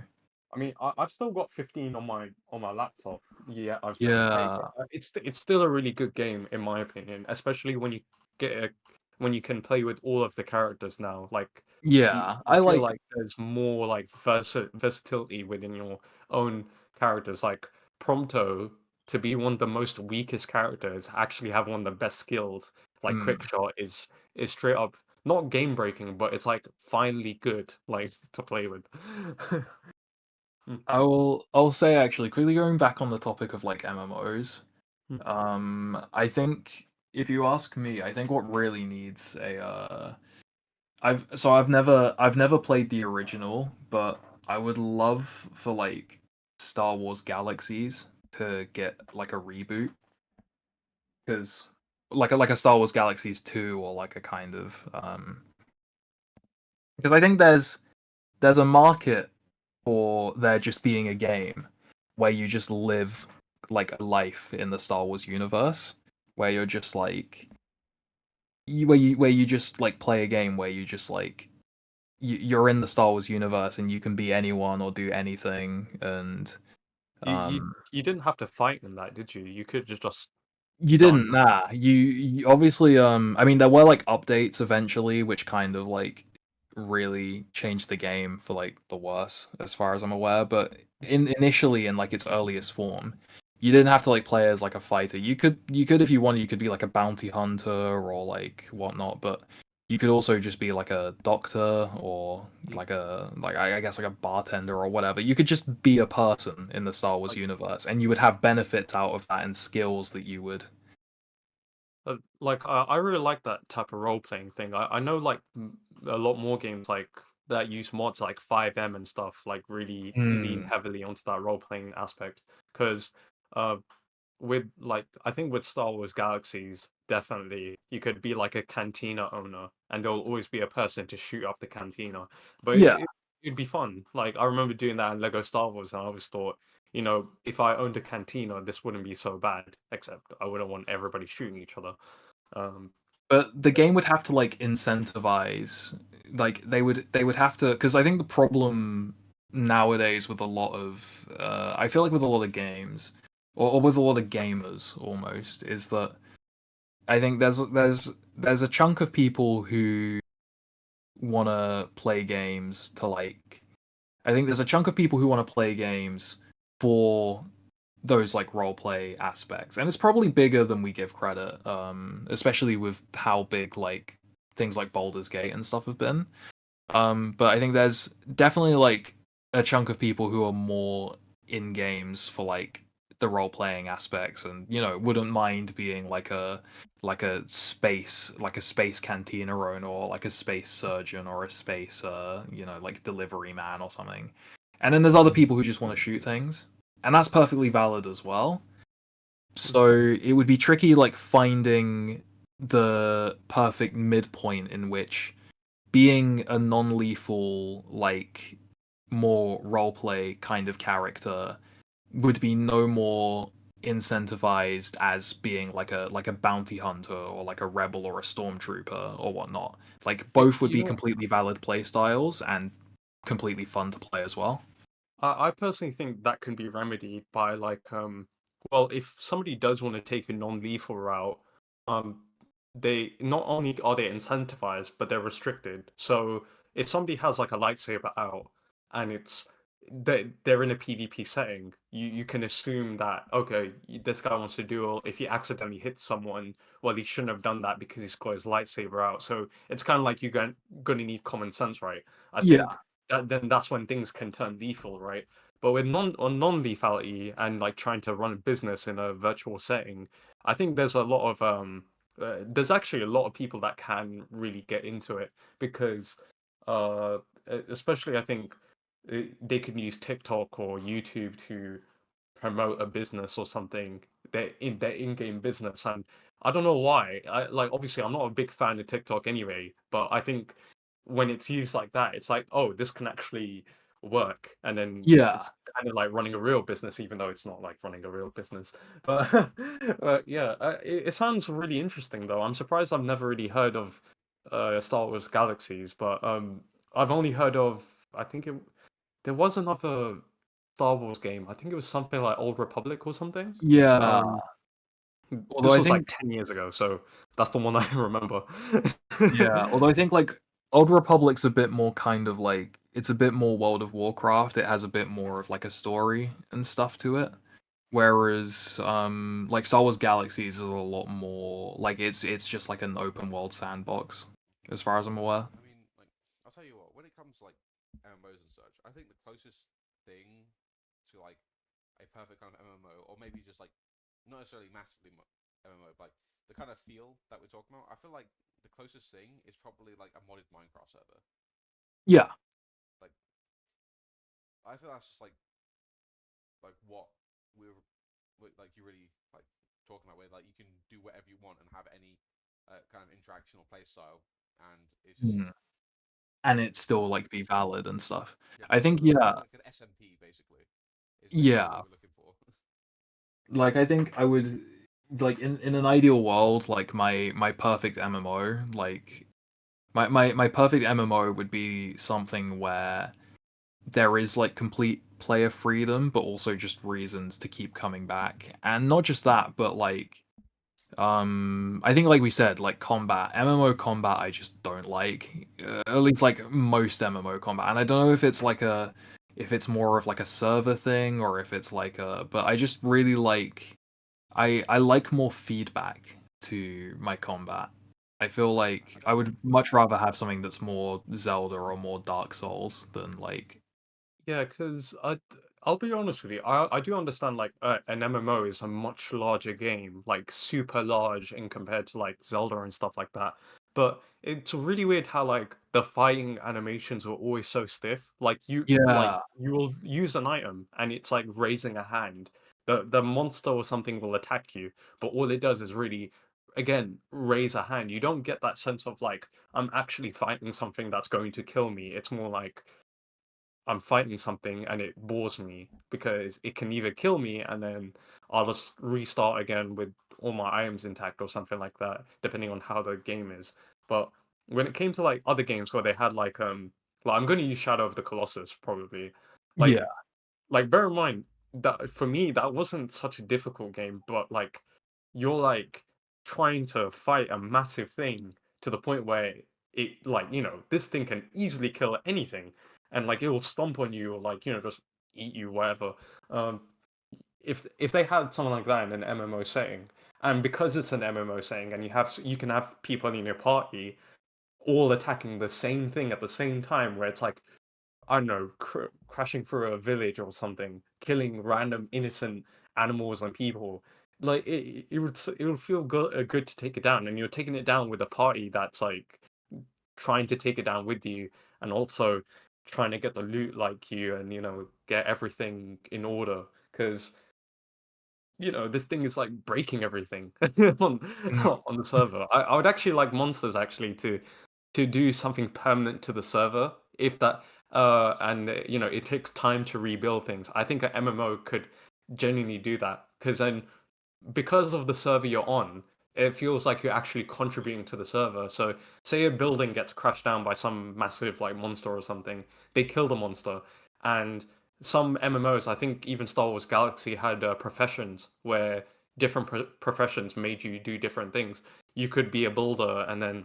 I mean, I've still got 15 on my laptop. Yeah, I've never played it. yeah. It's still a really good game in my opinion, especially when you get when you can play with all of the characters now. Like Yeah. I I feel liked like there's more like versatility within your own characters. Like Prompto, to be one of the most weakest characters, actually have one of the best skills. Like mm, Quick Shot is straight up not game breaking, but it's like finally good like to play with. Mm, I'll say actually quickly going back on the topic of like MMOs. mm. I think if you ask me, I think what really needs a I've never played the original, but I would love for like Star Wars Galaxies to get like a reboot, because like a Star Wars Galaxies 2, or like a kind of because I think there's a market for there just being a game where you just live like a life in the Star Wars universe, where you're just like where you just like play a game where you just like you're in the Star Wars universe and you can be anyone or do anything, and um You didn't have to fight in that, did you? You could just you die. didn't, nah. You obviously I mean there were like updates eventually which kind of like really changed the game for like the worse as far as I'm aware, but initially in like its earliest form, you didn't have to like play as like a fighter. You could if you wanted, you could be like a bounty hunter or like whatnot, but you could also just be like a doctor or Mm. like I guess like a bartender or whatever. You could just be a person in the Star Wars Like, universe, and you would have benefits out of that and skills that you would. I really like that type of role playing thing. I know like a lot more games like that use mods like 5M and stuff like really lean Hmm. heavily onto that role playing aspect because uh with like I think with Star Wars Galaxies, definitely you could be like a cantina owner, and there'll always be a person to shoot up the cantina. But Yeah, it'd be fun. Like I remember doing that in Lego Star Wars, and I always thought, you know, if I owned a cantina, this wouldn't be so bad. Except I wouldn't want everybody shooting each other. Um, but the game would have to like incentivize, like they would have to, because I think the problem nowadays with a lot of I feel like with a lot of games, or with a lot of gamers almost, is that I think there's a chunk of people who want to play games to like, I think there's a chunk of people who want to play games for those like role play aspects, and it's probably bigger than we give credit, especially with how big like things like Baldur's Gate and stuff have been. But I think there's definitely like a chunk of people who are more in games for like the role playing aspects, and wouldn't mind being like a space cantina owner, or like a space surgeon, or a space like delivery man or something. And then there's other people who just want to shoot things, and that's perfectly valid as well. So it would be tricky like finding the perfect midpoint in which being a non-lethal, like more roleplay kind of character would be no more incentivized as being like a bounty hunter, or like a rebel, or a stormtrooper, or whatnot. Like both would you be know, completely valid play styles and completely fun to play as well. I personally think that can be remedied by like well if somebody does want to take a non-lethal route, um they not only are they incentivized but they're restricted. So if somebody has like a lightsaber out and they're in a PvP setting, you can assume that okay, this guy wants to duel. If he accidentally hits someone, well he shouldn't have done that because he's got his lightsaber out. So it's kind of like you're going to need common sense, right? I think Yeah. then that's when things can turn lethal, right? But with non-lethality and like trying to run a business in a virtual setting, I think there's a lot of there's actually a lot of people that can really get into it because uh especially I think they can use TikTok or YouTube to promote a business or something, their in-game business. And I don't know why. I like obviously I'm not a big fan of TikTok anyway, but I think when it's used like that, it's like, oh, this can actually work. And then Yeah. it's kind of like running a real business, even though it's not like running a real business. But but yeah, it sounds really interesting though. I'm surprised I've never really heard of Star Wars Galaxies, but I've only heard of, I think there was another Star Wars game. I think it was something like Old Republic or something. Yeah. Um, Although this I was like think 10 years ago, so that's the one I remember. Yeah, although I think like Old Republic's a bit more kind of like it's a bit more World of Warcraft. It has a bit more of like a story and stuff to it. Whereas like Star Wars Galaxies is a lot more like it's just like an open world sandbox, as far as I'm aware. I mean, like, I'll tell you what, when it comes to like MMOs and such, I think the closest thing to like a perfect kind of MMO, or maybe just like not necessarily massively MMO, but like the kind of feel that we're talking about, I feel like the closest thing is probably like a modded Minecraft server. Yeah. Like, I feel that's just like what we're like you really like talking about, where like you can do whatever you want and have any kind of interaction or play style, and it's just Mm. And it still like be valid and stuff. yeah, I think yeah, like an SMP basically is basically what yeah. we're looking for. Like I think I would like in an ideal world, like my perfect MMO, like my perfect MMO would be something where there is like complete player freedom, but also just reasons to keep coming back. And not just that, but like I think like we said, like combat, MMO combat I just don't like. At least like most MMO combat. And I don't know if it's like a if it's more of like a server thing or if it's like a but I just really like I like more feedback to my combat. I feel I like I think would much rather have something that's more Zelda or more Dark Souls than like Yeah, because I'll be honest with you, I do understand like an MMO is a much larger game, like super large in compared to like Zelda and stuff like that. But it's really weird how like the fighting animations were always so stiff. yeah. You will use an item and it's like raising a hand. The monster or something will attack you, but all it does is really again raise a hand. You don't get that sense of like I'm actually fighting something that's going to kill me. It's more like I'm fighting something and it bores me because it can either kill me and then I'll just restart again with all my items intact or something like that, depending on how the game is. But when it came to like other games where they had like I'm going to use Shadow of the Colossus probably, Yeah. like bear in mind that for me that wasn't such a difficult game, but like you're like trying to fight a massive thing to the point where it like this thing can easily kill anything, and like it will stomp on you or like just eat you whatever. um if they had something like that in an MMO setting, and because it's an MMO setting and you can have people in your party all attacking the same thing at the same time, where it's like I don't know, crashing through a village or something, killing random innocent animals and people. Like it would feel good to take it down, and you're taking it down with a party that's like trying to take it down with you, and also trying to get the loot like you, and get everything in order. Because this thing is like breaking everything on Mm, on the server. I would actually like monsters actually to do something permanent to the server if that and it takes time to rebuild things. I think an MMO could genuinely do that because then because of the server you're on, it feels like you're actually contributing to the server. So, say a building gets crashed down by some massive like monster or something, they kill the monster, and some MMOs, I think even Star Wars Galaxy had professions where different professions made you do different things. You could be a builder and then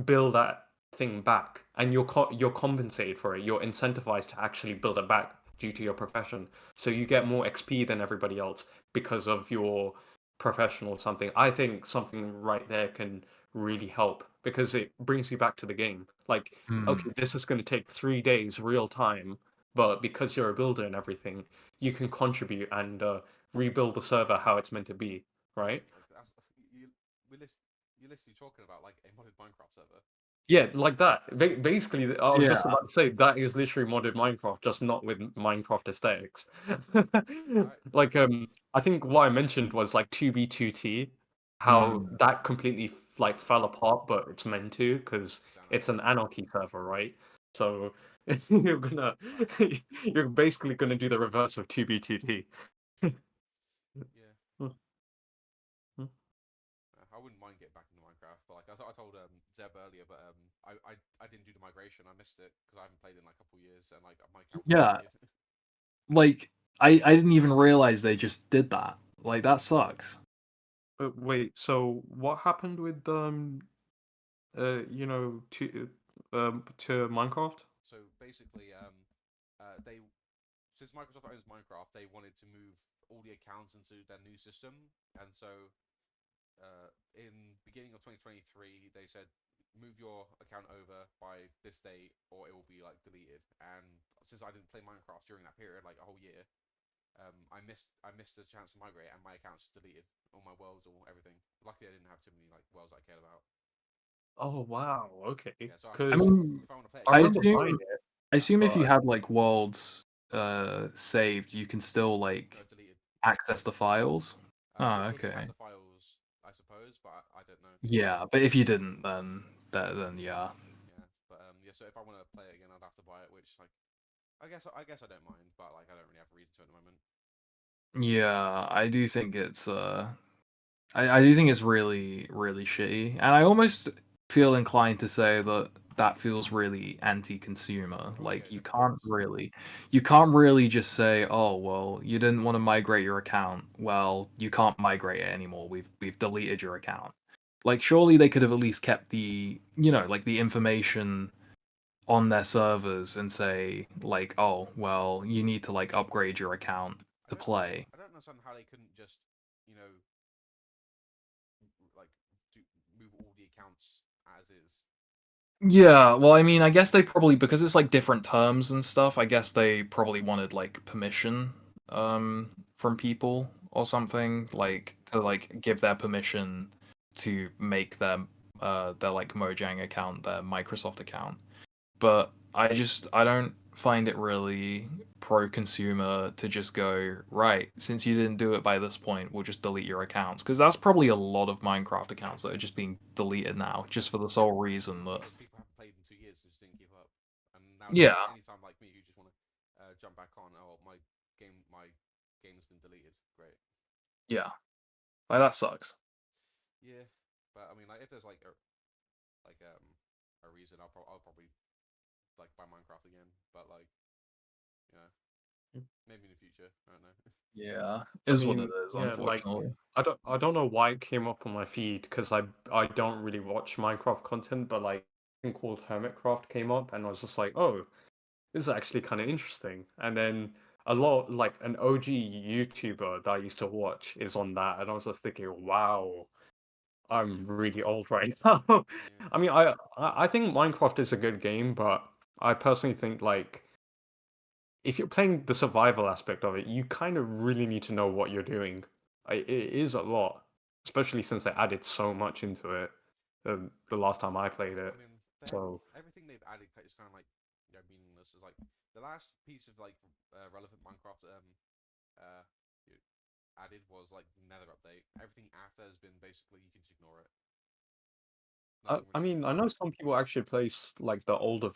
build that thing back, and you're compensated for it. You're incentivized to actually build it back due to your profession, so you get more XP than everybody else because of your profession or something. I think something right there can really help because it brings you back to the game. Like, okay, this is going to take 3 days real time, but because you're a builder and everything, you can contribute and rebuild the server how it's meant to be, right? Like that's you. You're literally talking about like a modded Minecraft server. Yeah, like that. Basically, I was Yeah. just about to say that is literally modded Minecraft, just not with Minecraft aesthetics. Alright. Like, I think what I mentioned was like 2B2T, how that completely like fell apart, but it's meant to because It's it's anarchy. an anarchy server, right? So you're gonna you're basically gonna do the reverse of 2B2T. Yeah. Hmm, hmm. I wouldn't mind getting back into Minecraft, but like I told Zeb earlier, but I didn't do the migration. I missed it because I haven't played in like a couple years, and like my account's been Yeah. deleted. Like I didn't even realize they just did that. Like that sucks. Wait, so what happened with to Minecraft? So basically, they since Microsoft owns Minecraft, they wanted to move all the accounts into their new system, and so in beginning of 2023, they said move your account over by this date, or it will be like deleted. And since I didn't play Minecraft during that period, like a whole year, I missed the chance to migrate, and my account's deleted, all my worlds, all everything. Luckily, I didn't have too many like worlds I cared about. Oh wow, okay. Yeah, so I have to I Because mean, if I want to play it I I again, remember I buying assume it, I assume if you but had like worlds saved, you can still no, like deleted. access the files. Oh, If you have okay. the files, I suppose, but I don't know. Yeah, but if you didn't, then then yeah. Yeah, but yeah. So if I want to play it again, I'd have to buy it, which like I guess I don't mind, but like I don't really have a reason to at the moment. Yeah, I do think it's I do think it's really, really shitty. And I almost feel inclined to say that that feels really anti-consumer. Oh yeah, Like it definitely does. you can't really just say, "Oh, well, you didn't want to migrate your account. Well, you can't migrate it anymore. We've deleted your account." Like surely they could have at least kept the, like the information on their servers and say like, "Oh, well, you need to like upgrade your account to play." I don't understand how they couldn't just you know like do, move all the accounts as is. Yeah, well, I mean, I guess they probably because it's like different terms and stuff. I guess they probably wanted like permission from people or something like to like give their permission to make their like Mojang account their Microsoft account. But I don't find it really pro-consumer to just go, right, since you didn't do it by this point, we'll just delete your accounts. Because that's probably a lot of Minecraft accounts that are just being deleted now, just for the sole reason that, Because people haven't played in 2 years and just didn't give up. And nowadays, yeah, like anytime like me who just want to jump back on, oh my game's been deleted. Great. yeah, like that sucks. Yeah, but I mean like if there's like a reason, I'll probably like buy Minecraft again. But like you know maybe in the future. I don't know. Yeah, I is what it mean, is, yeah, like unfortunately. I don't know why it came up on my feed because I don't really watch Minecraft content, but like a thing called Hermitcraft came up and I was just like, oh, this is actually kind of interesting. And then a lot like an OG YouTuber that I used to watch is on that, and I was just thinking, wow, I'm really old right now. Yeah. I mean, I think Minecraft is a good game, but I personally think like if you're playing the survival aspect of it, you kind of really need to know what you're doing. It is a lot, especially since they added so much into it the last time I played I it. mean, So, everything they've added is kind of like meaningless. Is like the last piece of like relevant Minecraft uh added was like the Nether update. Everything after has been basically you can just ignore it. Nothing I really mean, I changed. know some people actually play like the older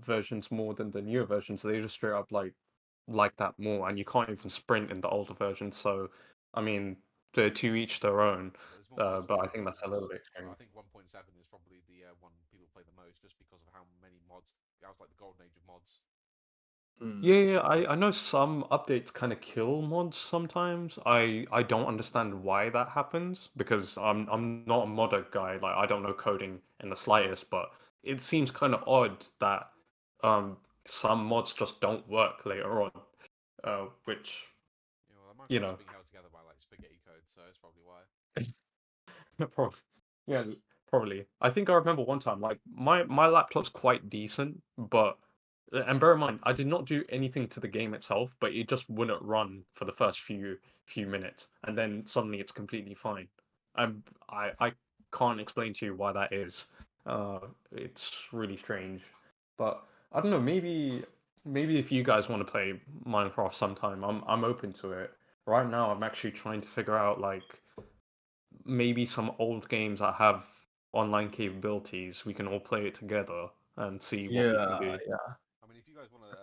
versions more than the newer versions. So they just straight up like that more, and you can't even sprint in the older version. So, I mean, they're to each their own. Yeah, there's more mods than But I newer think that's a little versions. bit But I extreme. think 1.7 is probably the one people play the most, just because of how many mods. That was like the golden age of mods. Yeah, yeah, I know some updates kind of kill mods sometimes. I don't understand why that happens because I'm not a modder guy. Like I don't know coding in the slightest, but it seems kind of odd that um some mods just don't work later on. Which You know, you Minecraft's know, being held together by like spaghetti code, so it's probably why. probably, yeah, Probably. I think I remember one time, like my laptop's quite decent, but and bear in mind, I did not do anything to the game itself, but it just wouldn't run for the first few minutes, and then suddenly it's completely fine. I can't explain to you why that is. It's really strange, but I don't know. Maybe if you guys want to play Minecraft sometime, I'm open to it. Right now, I'm actually trying to figure out like maybe some old games that have online capabilities. We can all play it together and see what we can Yeah, do. yeah. I mean, if you guys want to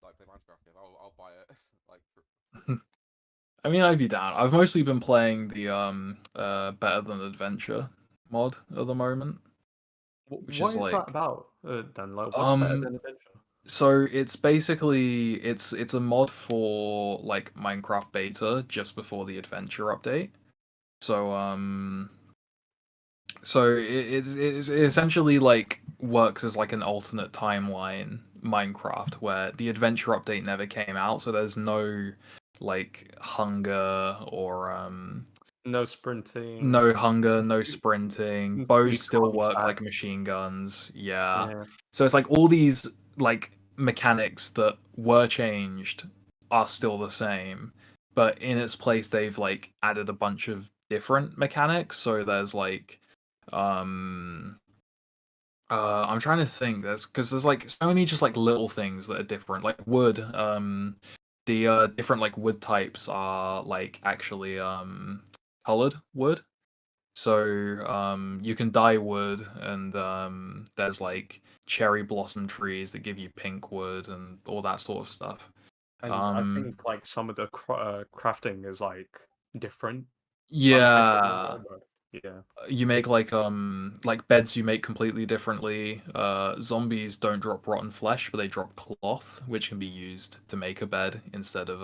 like play Minecraft, yeah, I'll buy it. like, I mean, I'd be down. I've mostly been playing the Better Than Adventure mod at the moment, which What is is that like about, then? Like, what's better um than Adventure? so it's basically it's a mod for like Minecraft beta just before the adventure update. So it essentially like works as like an alternate timeline Minecraft where the adventure update never came out, so there's no like hunger or No sprinting. no hunger, no You, sprinting. Bows you still can't work stack. like machine guns. Yeah. Yeah. So it's like all these like mechanics that were changed are still the same, but in its place they've like added a bunch of different mechanics. So there's like um I'm trying to think. There's like so many just like little things that are different. Like wood. The different like wood types are like actually colored wood. So you can dye wood, and there's like cherry blossom trees that give you pink wood and all that sort of stuff. And I Um, think like some of the crafting is like different. I can't remember, yeah, but yeah. you make like beds you make completely differently. Zombies don't drop rotten flesh, but they drop cloth, which can be used to make a bed instead of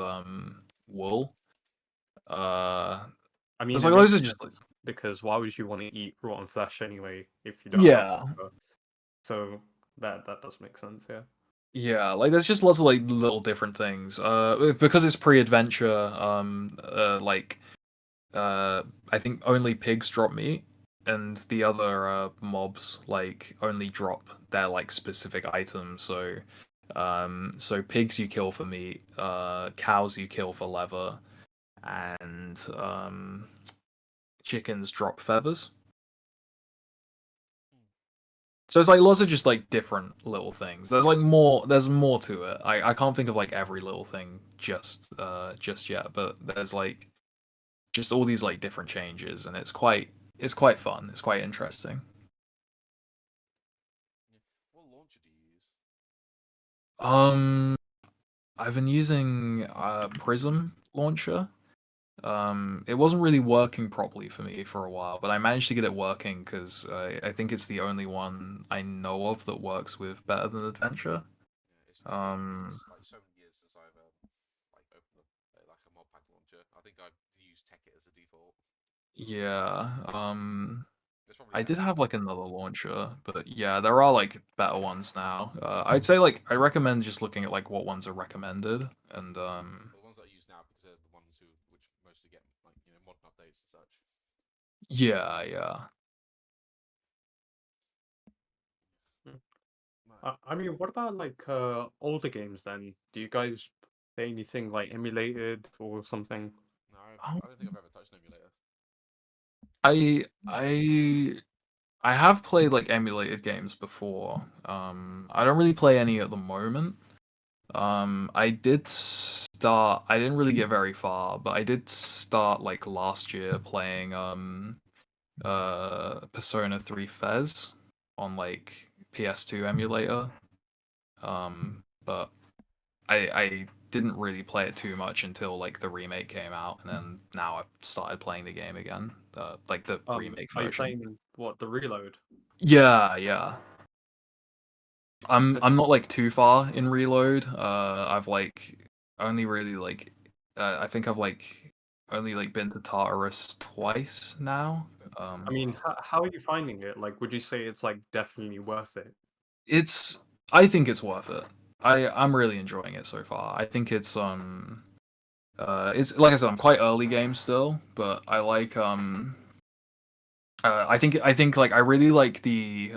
wool. Uh, I mean, there's it like makes loads of just like sense because why would you want to eat rotten flesh anyway if you don't have yeah. hunger? So that does make sense, yeah. Yeah, like there's just lots of like little different things. Because it's pre-adventure, like I think only pigs drop meat, and the other mobs like only drop their like specific items. So pigs you kill for meat, cows you kill for leather, and chickens drop feathers. hmm. So it's like lots of just like different little things. There's more to it. I can't think of like every little thing just yet, but there's like just all these like different changes, and it's quite fun. It's quite interesting. Yeah. What launcher do you use? Um I've been using Prism launcher. It wasn't really working properly for me for a while, but I managed to get it working because I think it's the only one I know of that works with Better Than Adventure. Yeah, it's weird. Um, It's like so many years since I've like opened like a mod pack launcher. I think I'd use Tekkit as a default. yeah. It's probably I did better have still. like another launcher, but yeah, there are like better ones now. I'd say like I recommend just looking at like what ones are recommended, and The ones that I use now because they're the ones which mostly get like modern updates and such. yeah, yeah. Mm. Right. I mean, what about like older games then? Do you guys play anything like emulated or something? No, Um, I don't think I've ever touched an emulator. I I I have played like emulated games before. I don't really play any at the moment. I did start. I didn't really get very far, but I did start like last year playing Persona 3 Fez on like PS2 emulator. But I didn't really play it too much until like the remake came out, and then now I've started playing the game again. Like the remake Are you version. playing what, the Reload? Yeah, yeah. Uh, I'm not like too far in Reload. I've like only really like I think I've like only like been to Tartarus twice now. I Oh mean, wow, so how are you finding it? Like, would you say it's like definitely worth it? It's I think it's worth it. I'm really enjoying it so far. I think it's like I said, I'm quite early game still, but I think like I really like the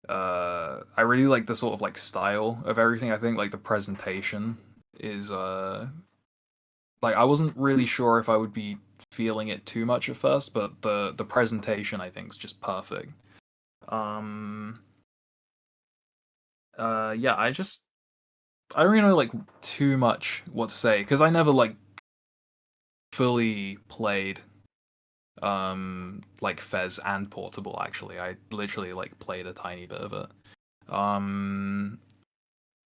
I really like the sort of like style of everything. I think like the presentation is like I wasn't really sure if I would be feeling it too much at first, but the presentation I think is just perfect. Um yeah, I don't really know like too much what to say because I never like fully played like Fez and Portable actually. I literally like played a tiny bit of it.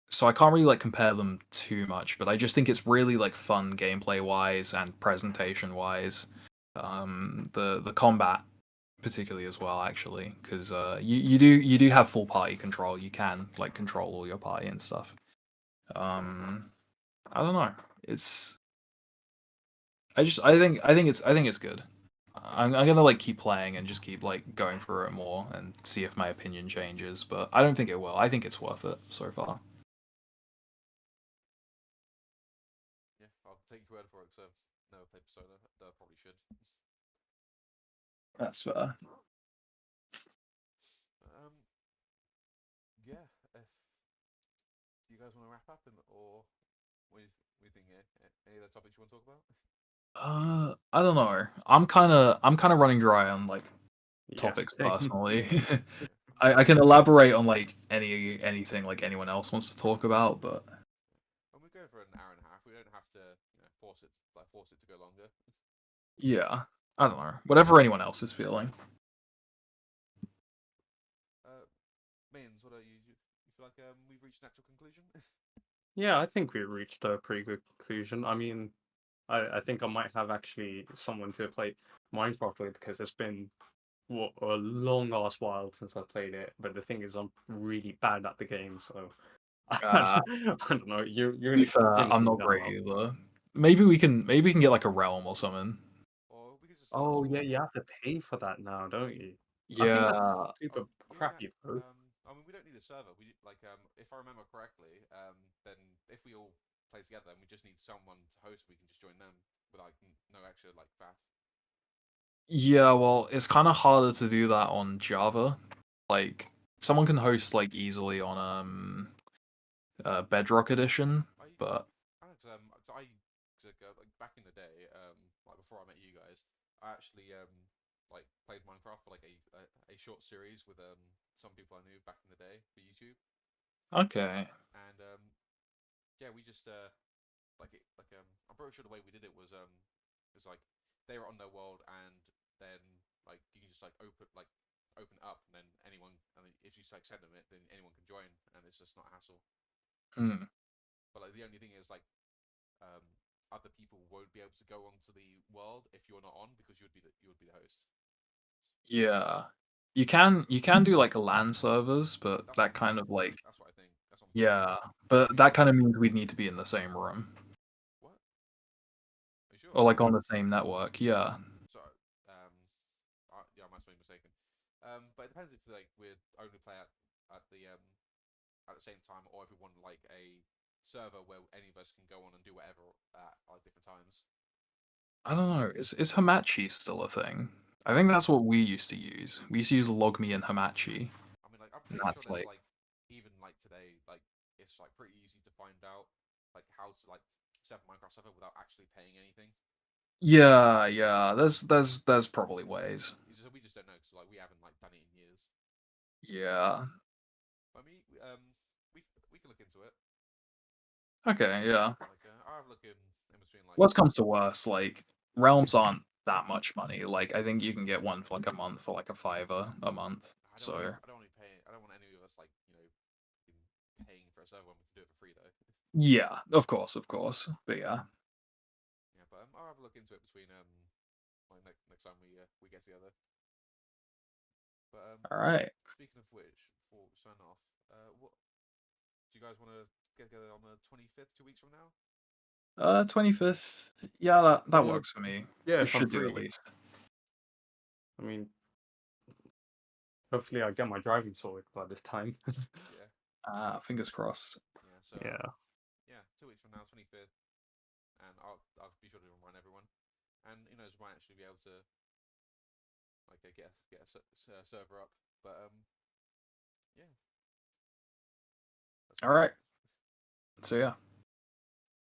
So I can't really like compare them too much, but I just think it's really like fun gameplay wise and presentation wise. The combat particularly as well actually because you do have full party control. You can like control all your party and stuff. Um, I don't know. It's I think it's good. I'm gonna like keep playing and just keep like going through it more and see if my opinion changes, but I don't think it will. I think it's worth it so far. Yeah, I'll take your word for it. So never played Persona. Though I probably should. That's fair. Um, yeah. If you guys want to wrap up, or what do you think? Any other topics you want to talk about? I don't know. I'm kind of running dry on like Yeah, topics same. personally. Yeah. I can elaborate on like anything like anyone else wants to talk about, but And we go for an hour and a half. We don't have to, force it to go longer. yeah, I don't know. Whatever anyone else is feeling. Uh, Mains, what are you? You feel like we've reached a natural conclusion? Yeah, I think we reached a pretty good conclusion. I mean, I think I might have actually someone to play Minecraft with because it's been what a long ass while since I played it. But the thing is, I'm really bad at the game, so I Uh, don't know. to be fair, you're gonna I'm see me not down great well. either. Maybe we can get like a realm or something. Or we could just start Oh yeah, small. you have to pay for that now, don't you? I think that's Yeah, super We don't have. crappy though. I mean, we don't need a server. If I remember correctly, then if we all play together and we just need someone to host, we can just join them with like no extra like faff. yeah. Well, it's kind of harder to do that on Java. Like someone can host like easily on Bedrock Edition, I, but I, cause I, like back in the day, like before I met you guys, I actually like played Minecraft for like a short series with some people I knew back in the day for YouTube, okay. and yeah, we just I'm pretty sure the way we did it was like they were on their world, and then like you can just like open it up, and then anyone, and then if you just like send them it, then anyone can join, and it's just not a hassle. Hmm. But like the only thing is like um, other people won't be able to go onto the world if you're not on because you would be the host. Yeah. You can do like LAN servers, but That's what that I mean. kind of like That's what I think. That's what I'm thinking. yeah, But but we that don't. kind of means we'd need to be in the same room What? Are you sure? or like on the same network. Yeah. So, um, yeah, I must be mistaken. But it depends if like we'd only play at the same time, or if we want like a server where any of us can go on and do whatever at like different times. I don't know. Is Hamachi still a thing? I think that's what we used to use. We used to use LogMe and Hamachi. I mean, like I'm And pretty sure that's there's like like even like today, like it's like pretty easy to find out like how to like set up a Minecraft server without actually paying anything. yeah, yeah. There's probably ways. So we just don't know because like we haven't like done it in years. Yeah. I mean, we can look into it. Okay, yeah. Like I'll have a look in between like Worst comes to worst, like realms aren't that much money. Like I think you can get one for like a month for like a fiver a month. So I don't want any of us like paying for a server when we can do it for free though. yeah, of course, of course. But yeah. Yeah, but I'll have a look into it between like next time we get together. But All right. speaking of which, before we sign off, what do you guys want to get together on the 25th, 2 weeks from now? 25th. Yeah, that Yeah, works for me. yeah, We if I'm should do at free. least. I mean, hopefully I get my driving sorted by this time. Yeah, Fingers crossed. yeah. So Yeah. yeah, 2 weeks from now, 25th, and I'll be sure to remind everyone. And who knows, we might actually be able to like get a server up. But yeah. All right. So yeah.